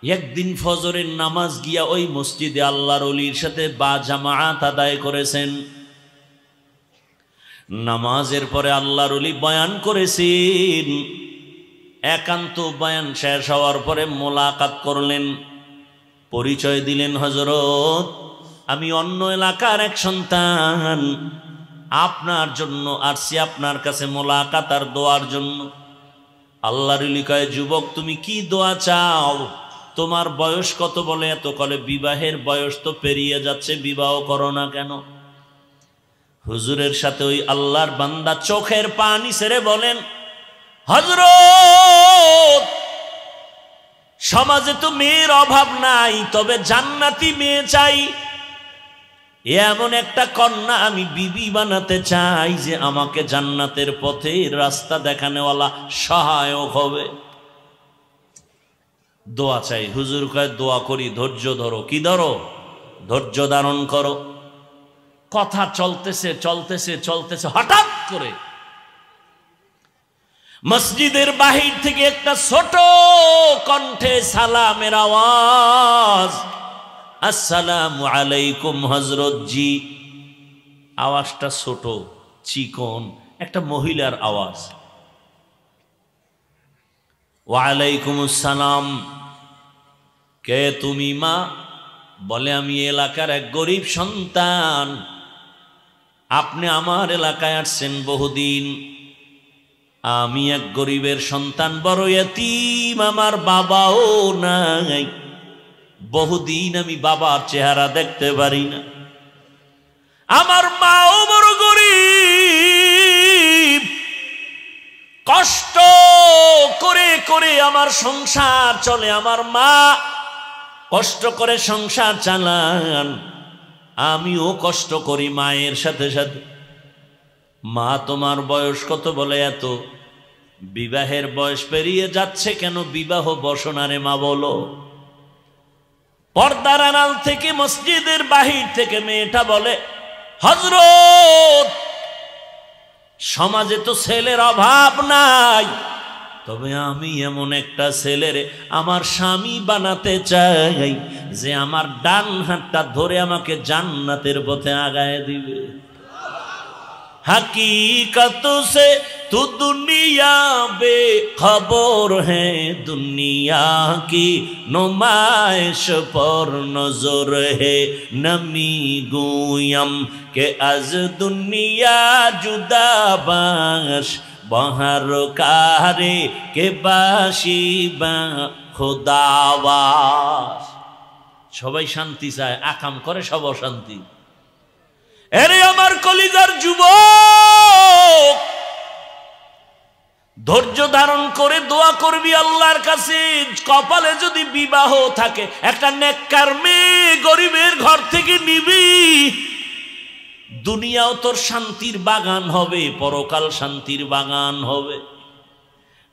একদিন ফজরের নামাজ গিয়া ওই মসজিদে আল্লাহর ওলির সাথে বা জামাআত আদায় করেছেন। নামাজের পরে আল্লাহর ওলি বয়ান করেছেন। একান্ত বয়ান শেষ হওয়ার পরে মোলাকাত করলেন, পরিচয় দিলেন, হযরত আমি অন্য এলাকার এক সন্তান, আপনার জন্য আসছি, আপনার কাছে মোলাকাত আর দোয়ার জন্য। আল্লাহর ওলি কয়, যুবক তুমি কি দোয়া চাও? তোমার বয়স কত? বলে এত। কলে বিবাহের বয়স তো পেরিয়ে যাচ্ছে, বিবাহ করো না কেন? হুজুরের সাথে ওই আল্লাহর বান্দা চোখের পানি ছেড়ে বলেন, হযরত সমাজে তো মেয়ের অভাব নাই, তবে জান্নাতি মেয়ে চাই। এমন একটা কন্যা আমি বিবি বানাতে চাই যে আমাকে জান্নাতের পথে রাস্তা দেখানোওয়ালা সহায়ক হবে। দোয়া চাই। হুজুর কয়, দোয়া করি, ধৈর্য ধরো। কি ধরো? ধৈর্য ধারণ করো। কথা চলতেছে চলতেছে চলতেছে, হঠাৎ করে মসজিদের বাহির থেকে একটা ছোট কণ্ঠে সালামের আওয়াজ, আসসালামু আলাইকুম হযরত জি। আওয়াজটা ছোট, চিকন, একটা মহিলার আওয়াজ। ওয়ালাইকুম আসসালাম। কে তুমি মা? বলে আমি এলাকার এক গরিব সন্তান, আপনি আমার এলাকায় আসছেন বহুদিন। আমি এক গরিবের সন্তান, বড় এতিম, আমার বাবাও নাই, বহুদিন আমি বাবার চেহারা দেখতে পারি না। আমার মাও বড় গরিব, কষ্ট করে করে আমার সংসার চলে। আমার মা কষ্ট করে সংসার চালান, আমিও কষ্ট করি মায়ের সাথে সাথে। মা তোমার বয়স কত? বলে এত। বিবাহের বয়স পেরিয়ে যাচ্ছে কেন? বিবাহ বসনারে মা বলো। পর্দার আড়াল থেকে মসজিদের বাহির থেকে মেয়েটা বলে, হযরত সমাজে তো ছেলের অভাব নাই, তবে আমি এমন একটা ছেলের আমার স্বামী বানাতে চাই যে আমার ডান হাতটা ধরে আমাকে জান্নাতের পথে আগায় দিবে। हकीकत से तू दुनिया बेखबर है, दुनिया की नुमाइश पर नजर है। नमी गुयम के अज दुनिया जुदा बाश, बहर कारे के बाशी बा खुदावास। সবাই শান্তি চায়, আকাম করে সব অশান্তি। এরে আমার কলিজার যুবক, ধৈর্য ধারণ করে দোয়া করবি আল্লাহর কাছে। কপালে যদি বিবাহ থাকে, একটা নেককার মেয়ে গরিবের ঘর থেকে নিবি, দুনিয়াও তোর শান্তির বাগান হবে, পরকাল শান্তির বাগান হবে।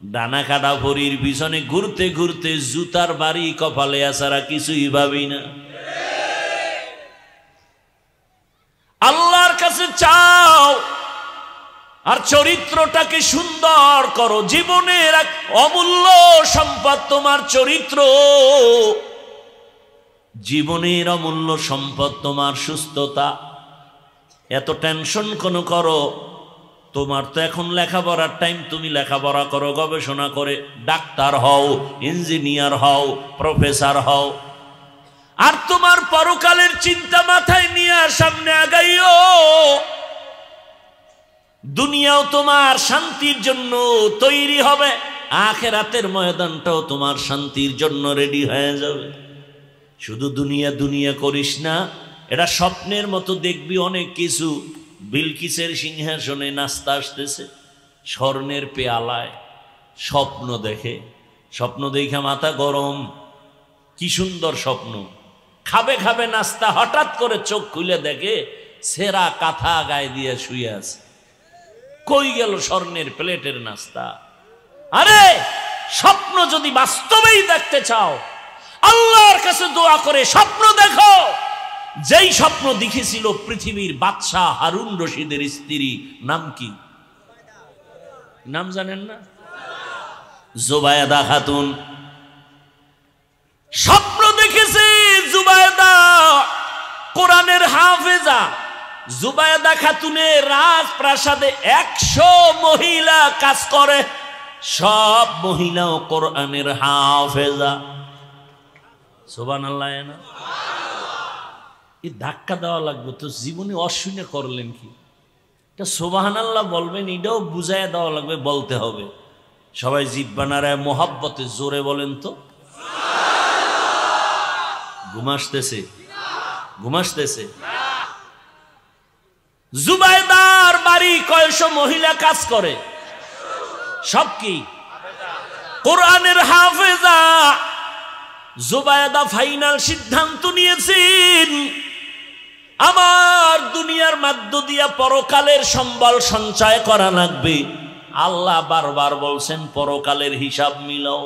ডানা কাটা ভরির পিছনে ঘুরতে ঘুরতে জুতার বাড়ি কপালে আসারা কিছুই ভাবি না। আল্লাহর কাছে চাও আর চরিত্রটাকে সুন্দর করো। জীবনের এক অমূল্য সম্পদ তোমার চরিত্র, জীবনের অমূল্য সম্পদ তোমার সুস্থতা। এত টেনশন কোন করো? তোমার তো এখন লেখাপড়ার টাইম, তুমি লেখাপড়া করো, গবেষণা করে ডাক্তার হও, ইঞ্জিনিয়ার হও, প্রফেসর হও। আর তোমার পরকালের চিন্তা মাথায় নিয়ে সামনে আগাইও। দুনিয়াও তোমার শান্তির জন্য তৈরি হবে। আখিরাতের ময়দানটাও তোমার শান্তির জন্য রেডি হয়ে যাবে। শুধু দুনিয়া দুনিয়া করিস না, এটা স্বপ্নের মতো দেখবি অনেক কিছু। বিলকিসের সিংহাসনে নাস্তা আসতেছে, স্বর্ণের পেয়ালায়, স্বপ্ন দেখে, স্বপ্ন দেখে মাথা গরম, কি সুন্দর স্বপ্ন, খাবে খাবে নাস্তা, হঠাৎ করে চোখ খুলে দেখে সেরা কাঁথা গায়ে দিয়ে শুয়ে আছে। কই গেল স্বর্ণের প্লেটের নাস্তা? আরে স্বপ্ন যদি বাস্তবেই দেখতে চাও, আল্লাহর কাছে দোয়া করে স্বপ্ন দেখো। যেই স্বপ্ন দেখেছিল পৃথিবীর বাদশাহ হারুন রশিদের স্ত্রী, নাম কি? নাম জানেন না? জুবায়দা খাতুন। স্বপ্ন দেখেছে জুবায়দা, কোরআনের হাফেজা। জুবায়দা খাতুনের রাজপ্রাসাদে 100 মহিলা কাজ করে, সব মহিলাও কোরআনের হাফেজা। সুবহানাল্লাহ। না এই ধাক্কা দেওয়া লাগবে তো, জীবনে অশুনে করলেন কি? এটা সুবহানাল্লাহ বলবেন, এটাও বুঝাইয়া দেওয়া লাগবে, বলতে হবে। সবাই জিহ্বা নাড়ায় মোহাব্বতে জোরে বলেন তো। ঘুমাসতেছে, ঘুমাসতেছে। জুবায়দার বাড়ি কয়শো মহিলা কাজ করে, সব কি কোরআনের হাফেজা। জুবায়দা ফাইনাল সিদ্ধান্ত নিয়েছেন, আমার দুনিয়ার মধ্য দিয়া পরকালের সম্বল সঞ্চয় করা লাগবে। আল্লাহ বারবার বলছেন পরকালের হিসাব মিলাও।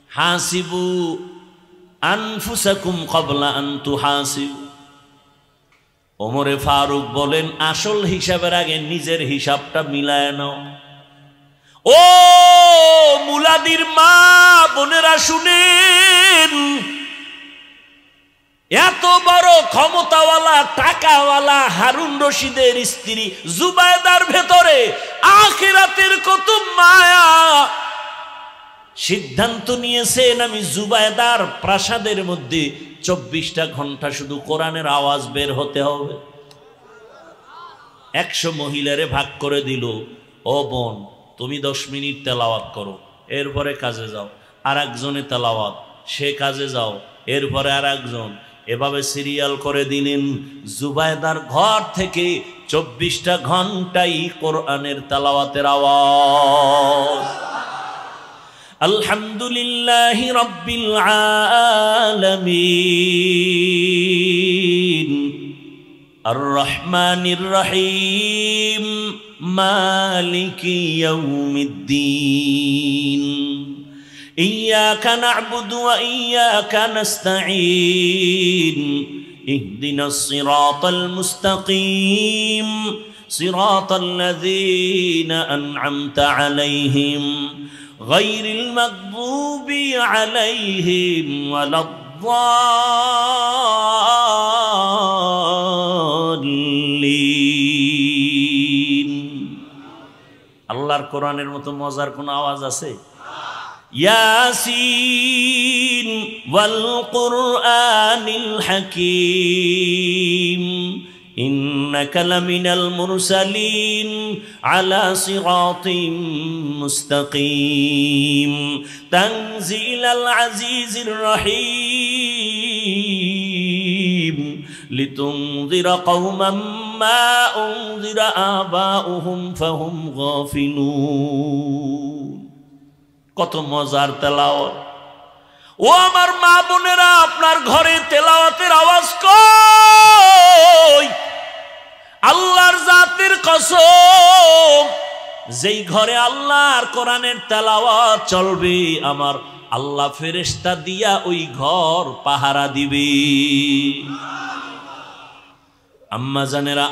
হাসিবু আনফুসাকুম ক্বাবলা আন তুহাসিবু। ওমরে ফারুক বলেন, আসল হিসাবের আগে নিজের হিসাবটা মিলায় নাও। ও মুলাদির মা বোনেরা শুনেন, এত বড় ক্ষমতাওয়ালা টাকাওয়ালা হারুন রশিদের স্ত্রী জুবায়দার ভেতরে আখিরাতের কত মায়া। সিদ্ধান্ত নিয়েছেন, আমি জুবায়দার প্রাসাদের মধ্যে 24টা ঘন্টা শুধু কোরআনের আওয়াজ বের হতে হবে। 100 মহিলারে ভাগ করে দিল, ও বোন তুমি 10 মিনিট তেলাওয়াত করো, এরপরে কাজে যাও। আর একজনে তেলাওয়াত, সে কাজে যাও, এরপরে আর একজন। এভাবে সিরিয়াল করে দিলেন। জুবায়দার ঘর থেকে 24টা ঘন্টাই কোরআনের তেলাওয়াতের আওয়াজ। আলহামদুলিল্লাহি রাব্বিল আলামিন আর রহমানির রহিম মালিকি ইয়াউমিদ্দিন ইয়্যাকা না'বুদু ওয়া ইয়্যাকা নাস্তাঈন ইহদিনাস সিরাতাল মুস্তাকিম সিরাতাল লাযীনা আন'আমতা আলাইহিম গায়রিল মাগদুবি আলাইহিম ওয়ালাদ-দাল্লিন। আল্লাহর কোরআনের মতো মজার কোন আওয়াজ আছে? ইয়াসিন ওয়াল কুরআনিল হাকীম ইন্নাকা লামিনাল মুরসালিন আলা সিরাতিম মুস্তাকিম তানজিলাল আজিজির রহিম লিতুনযিরা কওমান মা উনযিরা আবাউহুম ফাহুম গাফিলুন। কত মজার তেলাওয়াত। ও আমার মা বোনেরা, আপনার ঘরে তেলাওয়াতের আওয়াজ কই? আল্লাহর জাতের কসম, যেই ঘরে আল্লাহর কোরআনের তেলাওয়াত চলবে, আমার আল্লাহ ফেরেশতা দিয়া ওই ঘর পাহারা দিবে। আম্মা জানেরা,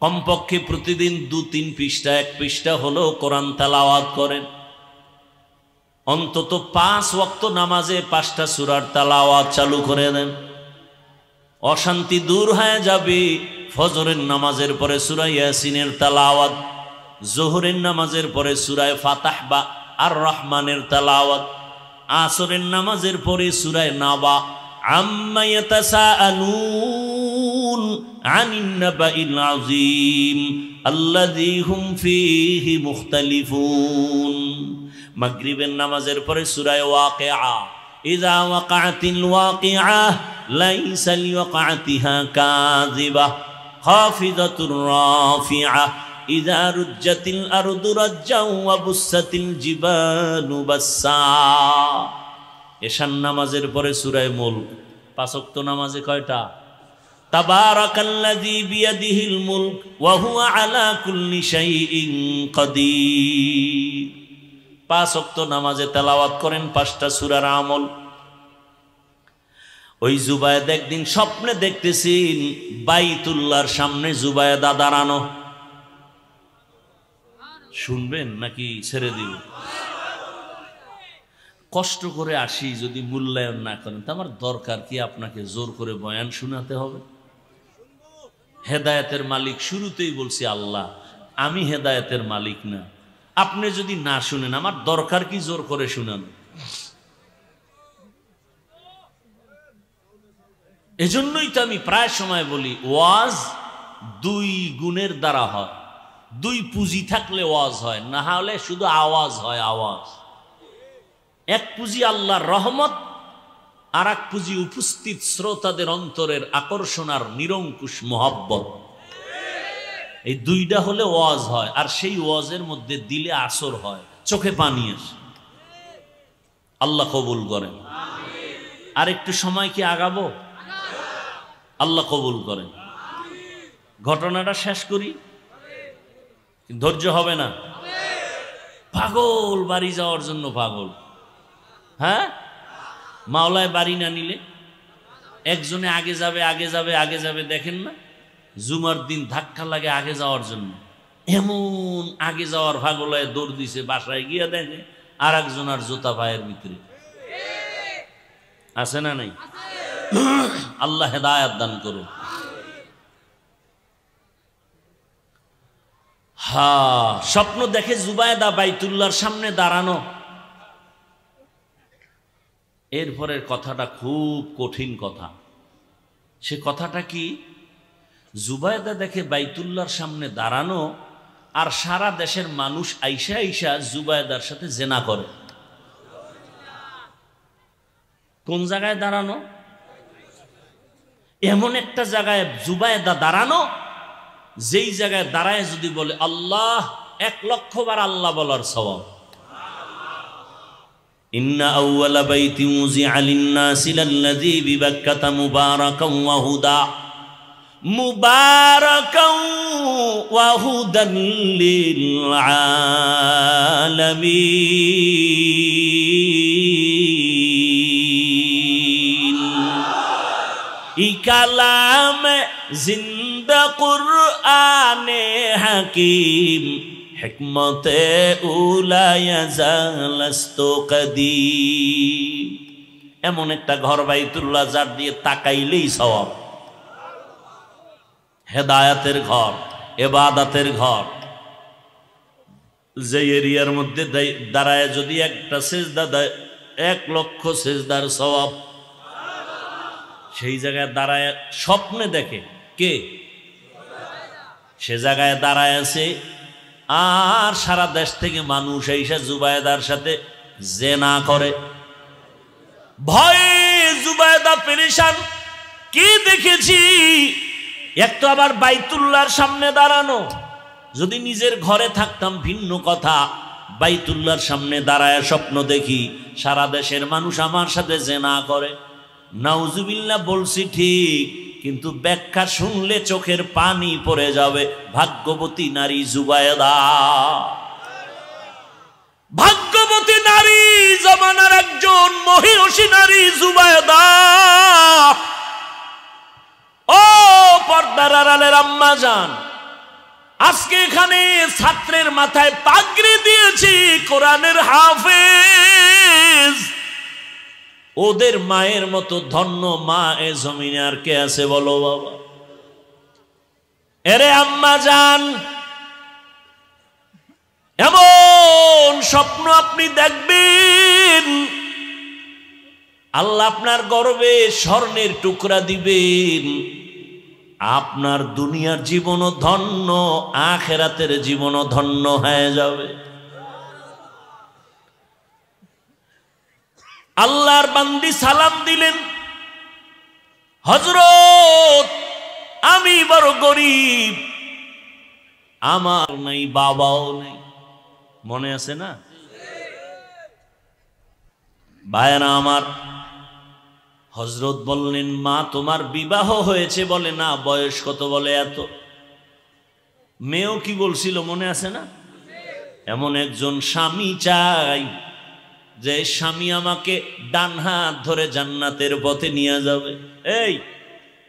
কমপক্ষে প্রতিদিন 2-3 পৃষ্ঠা, 1 পৃষ্ঠা হলো কোরআন তেলাওয়াত করেন। অন্তত 5 ওয়াক্ত নামাজে 5টা সূরার তেলাওয়াত চালু করে দেন, অশান্তি দূর হয়ে যাবে। ফজরের নামাজের পরে সূরা ইয়াসিনের তেলাওয়াত, যোহরের নামাজের পরে সূরা ফাতাহ বা আর রহমানের তেলাওয়াত, আসরের নামাজের পরে সূরা নাবা। আম্মা ইয়াতাসাআলুন আনিন নাবাইল আযীম আল্লাযী হুম ফীহি মুখতালিফুন। মাগরিবের নামাজের পরে সূরা ওয়াকিআ, ইযা ওয়াকাআতিল ওয়াকিআ লাইসা লিওয়াকাতিহা কাযিবা খাফিদাতুর রাফিআ ইযা রুজ্জাতিল আরদু রাজ্জাও ওয়া বুসাতিল জিবালু বাসসা। এশার নামাজের পরে সূরা মুলক। পাঁচ ওয়াক্ত নামাজে কয়টা? তাবারাকাল্লাযী বিয়াদিহিল মুলক ওয়া হুয়া আলা কুল্লি শাইইন কাদির। পাঁচ ওয়াক্ত নামাজে তেলাওয়াত করেন 5টা সূরার আমল। ওই জুবায়েদা একদিন স্বপ্নে দেখতেছেন বাইতুল্লাহর সামনে জুবায়েদা দাঁড়ানো। শুনবেন নাকি ছেড়ে দিব? কষ্ট করে আসি, যদি মূল্যায়ন না করেন তো আমার দরকার কি আপনাকে জোর করে বয়ান শোনাতে হবে? হেদায়েতের মালিক শুরুতেই বলছি আল্লাহ, আমি হেদায়েতের মালিক না। আপনি যদি না শুনেন আমার দরকার কি জোর করে শুনান? এজন্যই তো আমি প্রায় সময় বলি ওয়াজ 2 গুণের দ্বারা হয়। 2 পুঁজি থাকলে ওয়াজ হয়, না হলে শুধু আওয়াজ হয়, আওয়াজ। এক পুঁজি আল্লাহর রহমত, আর এক পুঁজি উপস্থিত শ্রোতাদের অন্তরের আকর্ষণ আর নিরঙ্কুশ মোহাব্বত। এই 2টা হলে ওয়াজ হয়, আর সেই ওয়াজের মধ্যে দিলে আসর হয়, চোখে পানি আসে। আল্লাহ কবুল করেন। আর একটু সময় কি আগাবো? আল্লাহ কবুল করেন। ঘটনাটা শেষ করি, ধৈর্য হবে না। পাগল বাড়ি যাওয়ার জন্য পাগল। হ্যাঁ, মাওলায় বাড়ি না নিলে একজনে আগে যাবে আগে যাবে আগে যাবে, দেখেন না জুমার দিন ধাক্কা লাগে আগে যাওয়ার জন্য। এমন আগে যাওয়ার পাগলায় দৌড় দিছে, বাসায় গিয়ে দেখে আর একজন আর জুতা পায়ের ভিতরে। আছে না নাই? আল্লাহ হেদায়েত দান করুন। স্বপ্ন দেখে জুবায়েদা বাইতুল্লাহর সামনে দাঁড়ানো। এরপরের কথাটা খুব কঠিন কথা। সে কথাটা কি? জুবায়েদা দেখে বাইতুল্লাহর সামনে দাঁড়ানো, আর সারা দেশের মানুষ আইসা আইসা জুবায়েদার সাথে জেনা করে। কোন জায়গায় দাঁড়ানো? এমন একটা জায়গায় জুবায়েদা দাঁড়ানো, যেই জায়গায় দাঁড়ায় যদি বলে আল্লাহ, 1,00,000 বার আল্লাহ বলার সওয়াব। ইন্না আউওয়ালা বাইতি উযিআ লিন-নাসি লাল্লাযী বিবাক্কাতা মুবারাকান ওয়া হুদা মুবারাকান ওয়া হুদান লিল আলামিন। ই কালাম জিন্দা কুরআনে হাকিম হিকমতে উলায়া জালাস্তু কদীম। এমন একটা ঘর বাইতুল্লাহ যার দিয়ে তাকাইলেই সওয়াব। হেদায়েতের ঘর, ইবাদতের ঘর। যে এরিয়ার মধ্যে দাঁড়ায় যদি একটা সেজদা দেয় 1,00,000 সেজদার সওয়াব। সেই জায়গায় দাঁড়ায় স্বপ্নে দেখে কে? সে জায়গায় দাঁড়ায় আছে, আর সারা দেশ থেকে মানুষ এসে জুবায়েদার সাথে জেনা করে। ভয়ে জুবায়েদা পেরেশান। কি দেখেছি? এক তো আবার বাইতুল্লাহর সামনে দাঁড়ানো। যদি নিজের ঘরে থাকতাম ভিন্ন কথা, বাইতুল্লাহর সামনে দাঁড়ায় স্বপ্ন দেখি সারা দেশের মানুষ আমার সাথে জেনা করে। নাউজুবিল্লাহ বলছি ঠিক, কিন্তু ব্যাখ্যা শুনলে চোখের পানি পড়ে যাবে। ভাগ্যবতী নারী জুবায়েদা, ভাগ্যবতী নারী, জামানার একজন মহিষী নারী জুবায়েদা। ও পর্দার আড়ালের আম্মা জান, আজকে এখানে ছাত্রের মাথায় পাগড়ি দিয়েছি কোরআনের হাফেজ। ওদের মায়ের মতো ধন্য মা এ জমিনে আর কে আছে বলো বাবা? এরে আম্মা জান, এমন স্বপ্ন আপনি দেখবেন আল্লাহ আপনার গর্বে স্বর্ণের টুকরা দিবেন। আপনার দুনিয়ার জীবনও ধন্য, আখিরাতের জীবনও ধন্য হয়ে যাবে। আল্লাহর বান্দি সালাম দিলেন, হযরত আমি বড় গরিব, আমার নাই, বাবাও নেই। মনে আছে না ভাইরা আমার? হযরত বললেন, মা তোমার বিবাহ হয়েছে? বলে না। বয়স কত? বলে এত। মেয়েও কি বলছিল মনে আছে না? এমন একজন স্বামী চাই যে স্বামী আমাকে ডান হাত ধরে জান্নাতের পথে নিয়ে যাবে। এই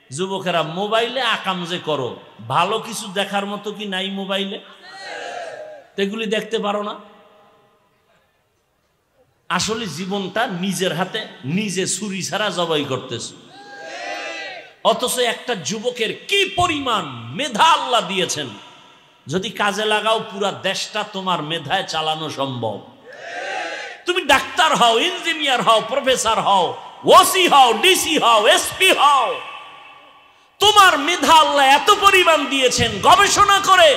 যুবকেরা, মোবাইলে আকাম যে করো, ভালো কিছু দেখার মতো কি নাই মোবাইলে? এগুলি দেখতে পারো না? আসলে জীবনটা নিজের হাতে নিজে ছুরি ছাড়া জবাই করতেছে। অথচ একটা যুবকের কি পরিমাণ মেধা আল্লাহ দিয়েছেন, যদি কাজে লাগাও পুরা দেশটা তোমার মেধায় চালানো সম্ভব। তুমি ডাক্তার হও, ইঞ্জিনিয়ার হও, প্রফেসর হও, ওসি হও, ডিসি হও, এসপি হও, তোমার মেধা আল্লাহ এত পরিমাণ দিয়েছেন। গবেষণা করে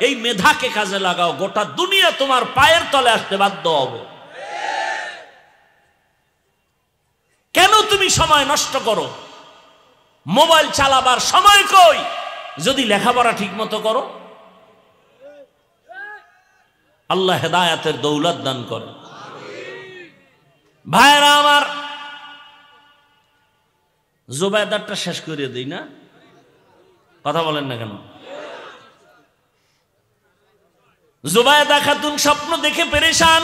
এই মেধাকে কাজে লাগাও, গোটা দুনিয়া তোমার পায়ের তলে আসতে বাধ্য হবে। কেন তুমি সময় নষ্ট করো? মোবাইল চালাবার সময় কই যদি লেখাপড়া ঠিক মতো করো? আল্লাহ হেদায়েতের দৌলত দান করে। ভাইরা আমার, জুবায়দারটা শেষ করে দেই না? কথা বলেন না কেন? জুবায়দা খাতুন স্বপ্ন দেখে পেরেশান।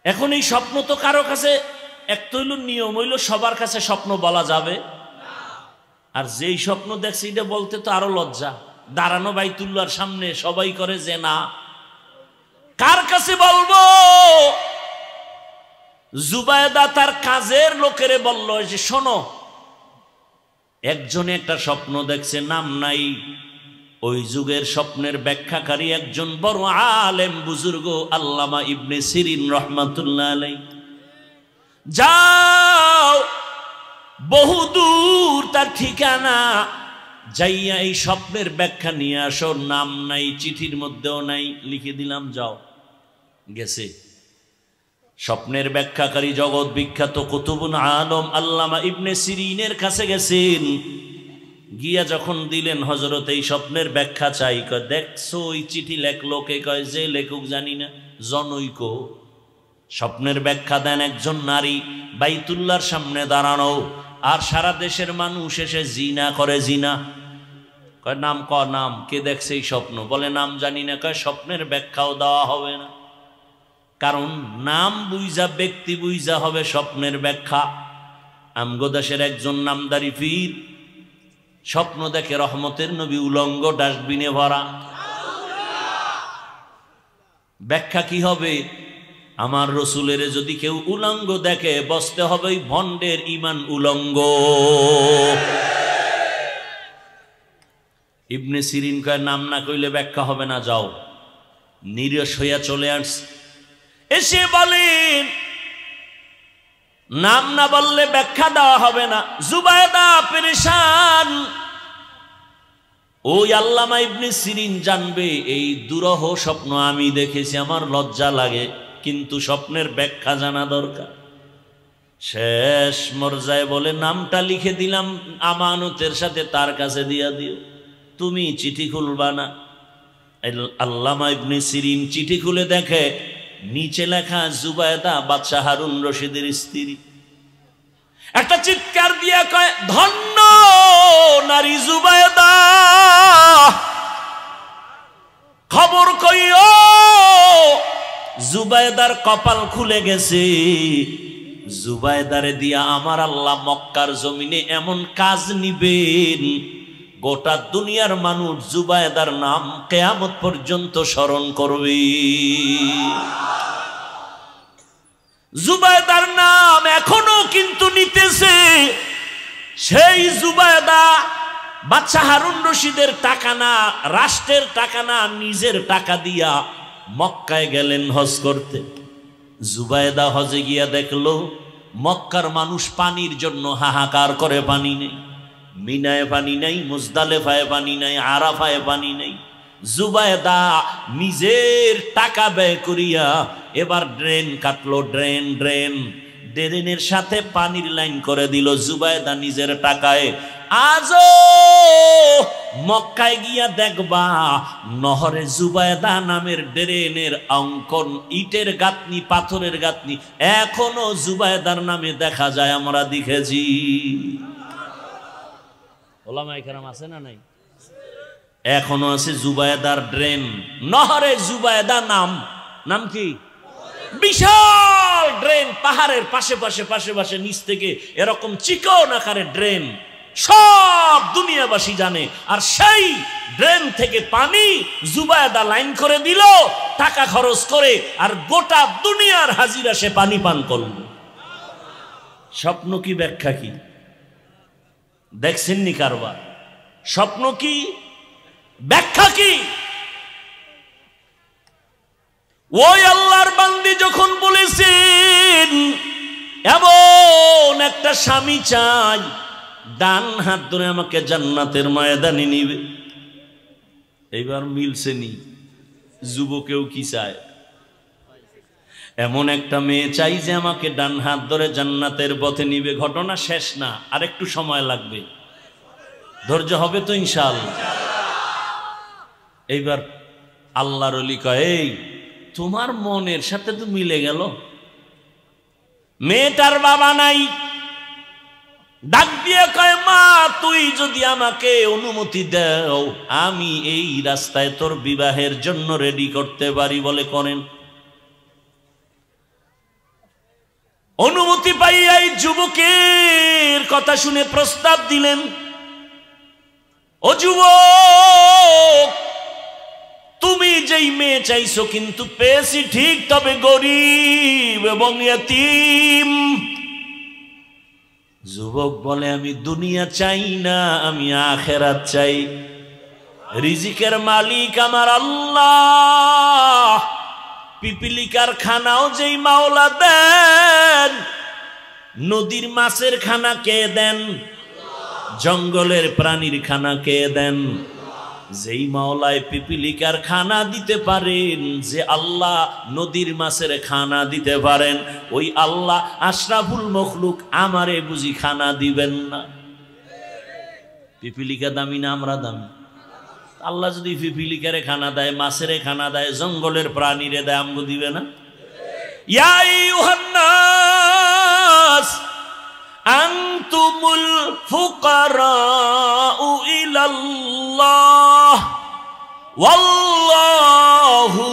এখন এই স্বপ্ন তো কারো কাছে, এক তো হইল নিয়ম হইল সবার কাছে স্বপ্ন বলা যাবে, আর যেই স্বপ্ন দেখছে এটা বলতে তো আরো লজ্জা। দাঁড়ানো বাইতুল্লাহর সামনে সবাই করে যে না, কার কাছে বলবো? জুবায়দা তার কাজের লোকেরে বলল যে শোনো, একজনে একটা স্বপ্ন দেখছে, নাম নাই। ওই যুগের স্বপ্নের ব্যাখ্যাকারী একজন বড় আলেম বুজুর্গ আল্লামা ইবনে সিরিন রহমাতুল্লাহ আলাইহি। যাও, বহুদূর তার ঠিকানা, যাইয়া এই স্বপ্নের ব্যাখ্যা নিয়ে আসো। নাম নাই, চিঠির মধ্যেও নাই, লিখে দিলাম, যাও। গেছে স্বপ্নের ব্যাখ্যাকারী জগৎ বিখ্যাত কুতুবুল আলম আল্লামা ইবনে সিরিনের কাছে গেছেন। গিয়া যখন দিলেন, হযরত এই স্বপ্নের ব্যাখ্যা চাই। কয় দেখছো ওই চিঠি লেখলো কে? কয় যে লেখক জানি না। জনৈক স্বপ্নের ব্যাখ্যা দেন একজন নারী, বাইতুল্লাহর সামনে দাঁড়ানো, আর সারা দেশের মানুষ এসে জিনা করে। জিনা কয় নাম, নাম কে দেখছে এই স্বপ্ন? বলে নাম জানি না। কয় স্বপ্নের ব্যাখ্যাও দেওয়া হবে না, কারণ নাম বুইজা, ব্যক্তি বুইজা হবে স্বপ্নের ব্যাখ্যা। আমগো দেশের একজন নামদারি পীর স্বপ্ন দেখে রহমতের নবী উলঙ্গ, ডাস্টবিনে ভরা। ব্যাখ্যা কি হবে? আমার রসুলের যদি কেউ উলঙ্গ দেখে, বসতে হবে ভণ্ডের ইমান উলঙ্গ। ইবনে সিরিন কয় নাম না কইলে ব্যাখ্যা হবে না, যাও। নিরস হইয়া চলে আসছে। এসে বলেন নাম না বললে ব্যাখ্যা দেওয়া হবে না। জুবায়দা পেরেশান। ওই আল্লামা ইবনে সিরিন জানবে এই দুরহ স্বপ্ন আমি দেখেছি, আমার লজ্জা লাগে, কিন্তু স্বপ্নের ব্যাখ্যা জানা দরকার। শেষ মর্যায়ে বলে নামটা লিখে দিলাম, আমানতের সাথে তার কাছে দিয়া দিও, তুমি চিঠি খুলবা না। আল্লামা ইবনে সিরিন চিঠি খুলে দেখে নিচে লেখা জুবায়দা বাদশাহ হারুন রশিদের স্ত্রী। একটা চিৎকার দিয়া কয়, ধন্য নারী জুবায়দা, খবর কইও জুবায়দার কপাল খুলে গেছে। জুবায়দারে দিয়া আমার আল্লাহ মক্কার জমিনে এমন কাজ নিবেন, গোটা দুনিয়ার মানুষ জুবায়দার নাম কিয়ামত পর্যন্ত স্মরণ করবে। জুবায়দার নাম এখনো কিন্তু নিতেছে। সেই জুবায়দা বাদশাহ হারুন রশিদের টাকা না, রাষ্ট্রের টাকা না, নিজের টাকা দিয়া মক্কায় গেলেন হজ করতে। জুবায়দা হজে গিয়া দেখলো মক্কার মানুষ পানির জন্য হাহাকার করে, পানি নেই। মিনায় পানি নাই, মুজদালেফায় পানি নাই, আরাফায় পানি নেই। জুবায়দা নিজের টাকা ব্যয় করিয়া এবার ড্রেন কাটলো, ড্রেনের সাথে পানির লাইন করে দিল জুবায়দা নিজের টাকায়। আজও মক্কায় গিয়া দেখবা নহরে জুবায়দা নামের ড্রেনের অঙ্কন, ইটের গাঁথনি, পাথরের গাঁথনি এখনো জুবায়দার নামে দেখা যায়, আমরা দেখেছি। ওলামায়ে কেরাম আছে না নাই? এখনো আছে জুবায়দার ড্রেন, নহরে জুবায়দা নাম কি? বিশাল ড্রেন, পাহাড়ের পাশে পাশে নিচ থেকে এরকম চিকন আকারের ড্রেন, সব দুনিয়াবাসী জানে। আর সেই ড্রেন থেকে পানি জুবায়দা লাইন করে দিল টাকা খরচ করে, আর গোটা দুনিয়ার হাজিরা সে পানি পান করল। স্বপ্ন কি ব্যাখ্যা কি দেখছেননি কারবার? স্বপ্ন কি ব্যাখ্যা কি? ওই আল্লাহর বান্দি যখন বলেছেন এমন একটা স্বামী চাই ডান হাত ধরে আমাকে জান্নাতের ময়দানে নিবে, এইবার মিলছেনি। যুবকেও কি চায়? এমন একটা মেয়ে চাই যে আমাকে ডান হাত ধরে জান্নাতের পথে নিবে। ঘটনা শেষ না, আর একটু সময় লাগবে, ধৈর্য হবে তো ইনশাআল্লাহ। এইবার আল্লাহর ওলি কয়, এই তোমার মনের সাথে তো মিলে গেল। মেয়েটার বাবা নাই, ডাক দিয়ে কয়, মা তুই যদি আমাকে অনুমতি দাও আমি এই রাস্তায় তোর বিবাহের জন্য রেডি করতে পারি। বলে করেন। অনুমতি পাইয়া এই যুবকের কথা শুনে প্রস্তাব দিলেন, ও যুবক তুমি যেই মেয়ে চাইছো কিন্তু পেয়েছি ঠিক, তবে গরিব এবং ইয়তীম। যুবক বলে, আমি দুনিয়া চাই না, আমি আখিরাত চাই। রিজিকের মালিক আমার আল্লাহ, পিপিলিকার খানাও যেই মাওলা দেন, নদীর মাছের খানা কে দেন, জঙ্গলের প্রাণীর খানা কে দেন? যেই মাওলায় পিপিলিকার খানা দিতে পারেন, যে আল্লাহ নদীর মাছের খানা দিতে পারেন, ওই আল্লাহ আশরাফুল মখলুক আমারে বুঝি খানা দিবেন না? পিপিলিকা দামি না আমরা দামি? আল্লাহ যদি পিপিলিকারে খানা দেয়, মাছেরে খানা দেয়, জঙ্গলের প্রাণীরে দেয়, আমগো দিবে না? ইয়া আইয়ুহান নাস আনতুমুল ফুকারাউ ইলাল্লাহ ওয়াল্লাহু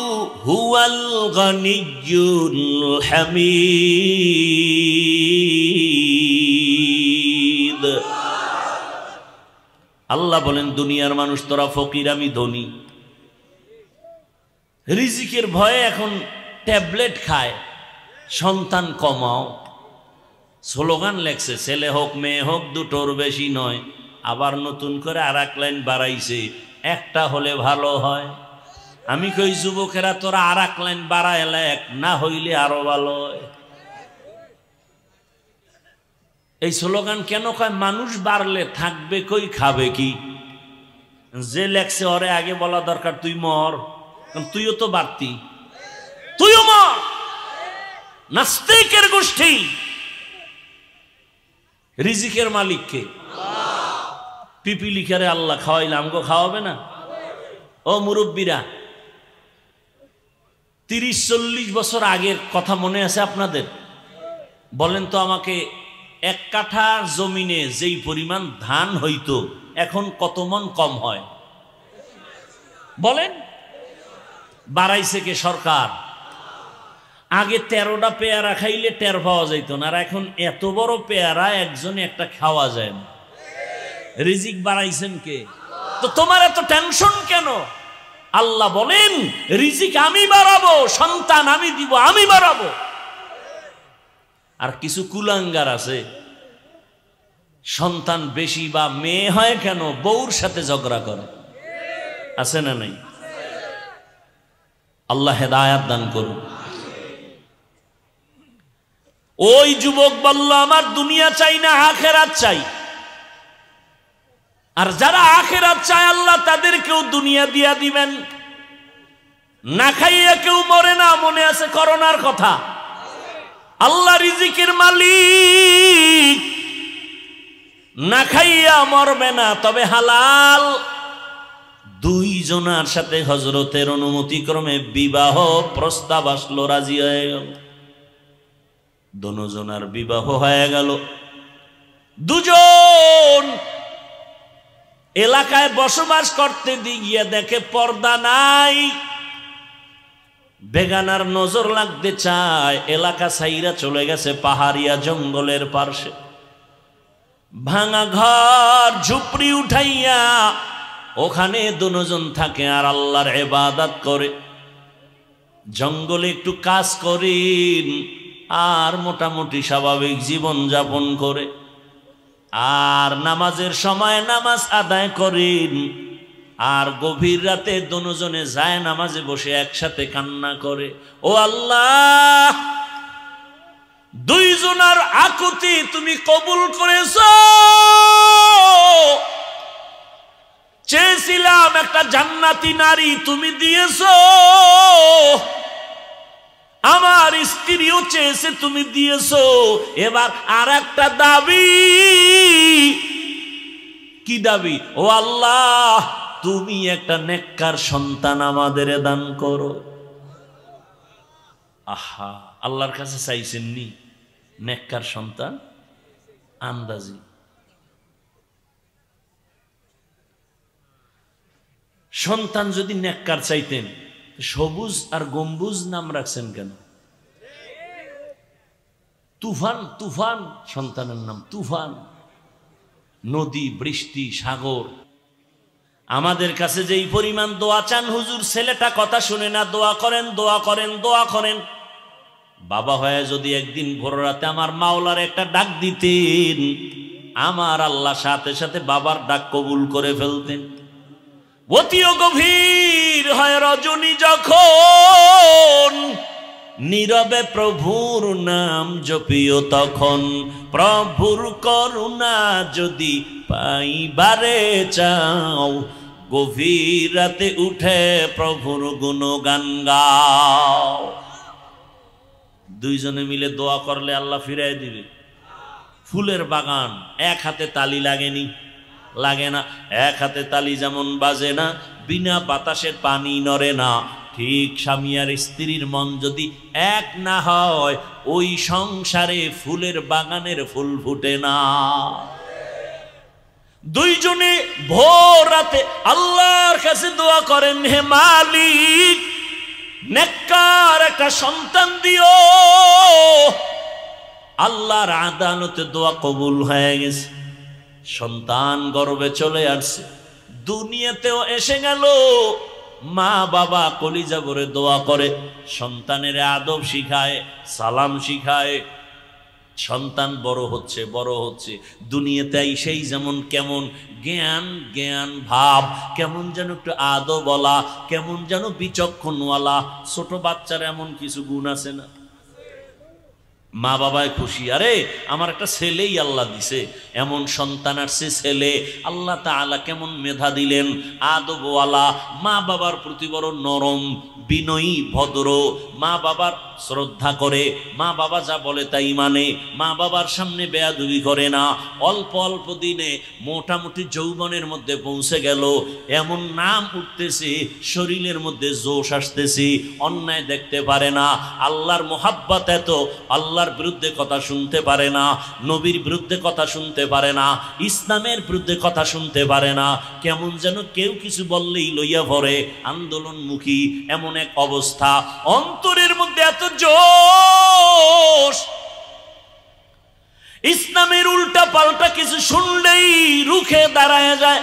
হুয়াল গনিয়্যুল হামিদ। আল্লাহ বলেন, দুনিয়ার মানুষ তোরা ফকির, আমি ধনী। রিজিকের ভয়ে এখন ট্যাবলেট খায়, সন্তান কমাও। স্লোগান লেখছে, ছেলে হোক মেয়ে হোক দুটোর বেশি নয়। আবার নতুন করে আর এক লাইন বাড়াইছে, একটা হলে ভালো হয়। আমি কই যুবকেরা তোরা আর এক লাইন বাড়ায় লেখ, না হইলে আরো ভালো হয়। এই স্লোগান কেন কয়? মানুষ বাড়লে থাকবে কই, খাবে কি? যে লেখছে ওরে আগে বলা দরকার, তুই মর, তুইও তো বাড়তি, তুইও মর। নাস্তিকের গোষ্ঠী। রিজিকের মালিককে পিপিলিকারে আল্লাহ খাওয়াইলে আমগো খাওয়াবে না? ও মুরব্বীরা, 30-40 বছর আগের কথা মনে আছে আপনাদের? বলেন তো আমাকে, এক কাঠা জমিনে যেই পরিমাণ ধান হইতো এখন কত মন কম হয়? বলেন। বাড়াইছে কে? সরকার। আগে 13টা পেয়ারা খাইলে টের পাওয়া যাইত না, আর এখন এত বড় পেয়ারা একজনে একটা খাওয়া যায় না। রিজিক বাড়াইছেন কে? তো তোমার এত টেনশন কেন? আল্লাহ বলেন, রিজিক আমি বাড়াবো, সন্তান আমি দিব, আমি বাড়াবো। আর কিছু কুলাঙ্গার আছে, সন্তান বেশি বা মেয়ে হয় কেন বউর সাথে ঝগড়া করে, আছে না নাই? আল্লাহ হেদায়াত দান করুন। ওই যুবক বলল, আমার দুনিয়া চাই না, আখিরাত চাই। আর যারা আখিরাত চায় আল্লাহ তাদেরকেও দুনিয়া দিয়া দিবেন। না খাইয়া কেউ মরে না, মনে আছে করোনার কথা? আল্লাহ রিজিকের মালিক, না খাইয়া মরবে না, তবে হালাল। দুইজনার সাথে হযরতের অনুমতি ক্রমে বিবাহ প্রস্তাব আসলো, রাজি হয়ে গেল। দুজনার বিবাহ হয়ে গেল। দুজন এলাকায় বসবাস করতে গিয়ে দেখে পর্দা নাই, বেগানার নজর লাগতে চায়। এলাকা ছাইরা চলে গেছে পাহাড়িয়া জঙ্গলের পার্শ্বে। ভাঙা ঘর ঝুপড়ি উঠাইয়া ওখানে দুজন থাকে আর আল্লাহর ইবাদত করে। জঙ্গলে একটু কাজ করেন আর মোটামুটি স্বাভাবিক জীবন যাপন করে, আর নামাজের সময় নামাজ আদায় করেন। আর গভীর রাতে দুজনে যায় নামাজে বসে একসাথে কান্না করে, ও আল্লাহ, দুইজনার আকুতি তুমি কবুল করেছো। চেয়েছিলাম একটা জান্নাতি নারী, তুমি দিয়েছো। আমার স্ত্রীও চেয়েছে, তুমি দিয়েছো। এবার আর একটা দাবি। কি দাবি? ও আল্লাহ, তুমি একটা নেককার সন্তান আমাদের দান করো। আহা, আল্লাহর কাছে চাইছেননি নেককার সন্তান? আন্দাজি সন্তান যদি নেককার চাইতেন, সবুজ আর গম্বুজ নাম রাখছেন কেন? তুফান, তুফান সন্তানের নাম তুফান। নদী, বৃষ্টি, সাগর। আমাদের কাছে যেই পরিমাণ দোয়া চান, হুজুর ছেলেটা কথা শুনে না, দোয়া করেন, দোয়া করেন, দোয়া করেন। বাবা হয়ে যদি একদিন ভোর রাতে আমার মাওলার একটা ডাক দিতেন, আমার আল্লাহ সাথে সাথে বাবার ডাক কবুল করে ফেলতেন। অতিও গভীর হয় রজনী যখন, নীরবে প্রভুর নাম জপিও তখন। প্রভুর করুণা যদি পাইবারে চাও, গভীর রাতে উঠে প্রভুর গুণগান গাও। দুইজনে মিলে দোয়া করলে আল্লাহ ফিরাই দিবে। ফুলের বাগান, এক হাতে তালি লাগেনি? লাগে না। এক হাতে তালি যেমন বাজে না, বিনা বাতাসে পানি নড়ে না, ঠিক স্বামী আর স্ত্রীর মন যদি এক না হয়, ওই সংসারে ফুলের বাগানের ফুল ফুটে না। দুইজনে ভোর রাতে আল্লাহর কাছে দোয়া করেন, হে মালিক, নেককার একটা সন্তান দিও। আল্লাহর আদালতে দোয়া কবুল হয়ে গেছে। সন্তান গর্ভে চলে আসছে, দুনিয়াতেও এসে গেল। মা বাবা কলিজা ভরে দোয়া করে, সন্তানের আদব শিখায়, সালাম শিখায়। সন্তান বড় হচ্ছে, বড় হচ্ছে, দুনিয়াতে সেই যেমন কেমন জ্ঞান জ্ঞান ভাব, কেমন যেন একটু আদব বলা, কেমন যেন বিচক্ষণওয়ালা। ছোট বাচ্চার এমন কিছু গুণ আছে না? মা বাবায় খুশি, আরে আমার একটা ছেলেই আল্লাহ দিছে, এমন সন্তান আসছে ছেলে। আল্লাহ তাআলা কেমন মেধা দিলেন, আদবওয়ালা, মা বাবার প্রতি বড় নরম, বিনয়ী, ভদ্র, মা বাবার শ্রদ্ধা করে, মা বাবা যা বলে তাই মানে, মা বাবার সামনে বেয়াদবি করে না। অল্প অল্প দিনে মোটামুটি যৌবনের মধ্যে পৌঁছে গেল, এমন নাম উঠতেছে, শরীরের মধ্যে জোশ আসতেছে, অন্যায় দেখতে পারে না, আল্লাহর মোহাব্বত এত, আল্লাহর বিরুদ্ধে কথা শুনতে পারে না, নবীর বিরুদ্ধে কথা শুনতে পারে না, ইসলামের বিরুদ্ধে কথা শুনতে পারে না। কেমন যেন কেউ কিছু বললেই লইয়া পড়ে, আন্দোলনমুখী এমন এক অবস্থা। অন্তরের মধ্যে এত জোশ, ইসলামের উল্টা পাল্টা কিছু শুনলেই রুখে দাঁড়ায় যায়।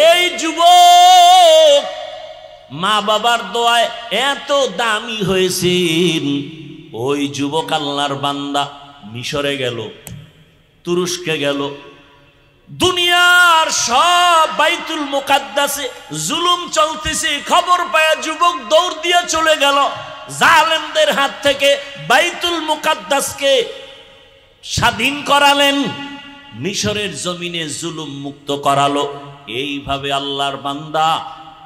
এই যুবক মা বাবার দোয়ায় এত দামি হয়েছেন। ওই যুবক আল্লাহর বান্দা মিশরে গেল, তুরস্কে গেল, দুনিয়ার সব বাইতুল মুকাদ্দাসে জুলুম চলতেছে খবর পায়, যুবক দৌড় দিয়ে চলে গেল। জালেমদের হাত থেকে বাইতুল মুকাদ্দাসকে স্বাধীন করালেন। মিশরের জমিনে জুলুম মুক্ত করালো। এইভাবে আল্লাহর বান্দা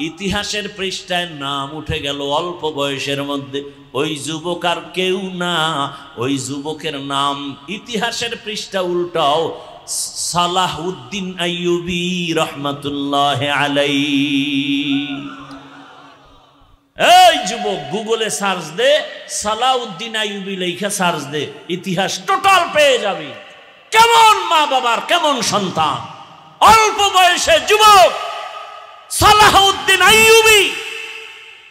ইতিহাসের পৃষ্ঠায় নাম উঠে গেল অল্প বয়সের মধ্যে। ওই যুবক আর কেউ না, ওই যুবকের নাম ইতিহাসের পৃষ্ঠা উল্টাও সালাহউদ্দিন আইয়ুবী রহমাতুল্লাহ আলাইহি। এই যুবক গুগলে সার্চ দে, সালাহউদ্দিন আইয়ুবী লেখা সার্চ দে, ইতিহাস টোটাল পেয়ে যাবে। কেমন মা বাবার কেমন সন্তান, অল্প বয়সে যুবক সালাহউদ্দিন আইয়ুবী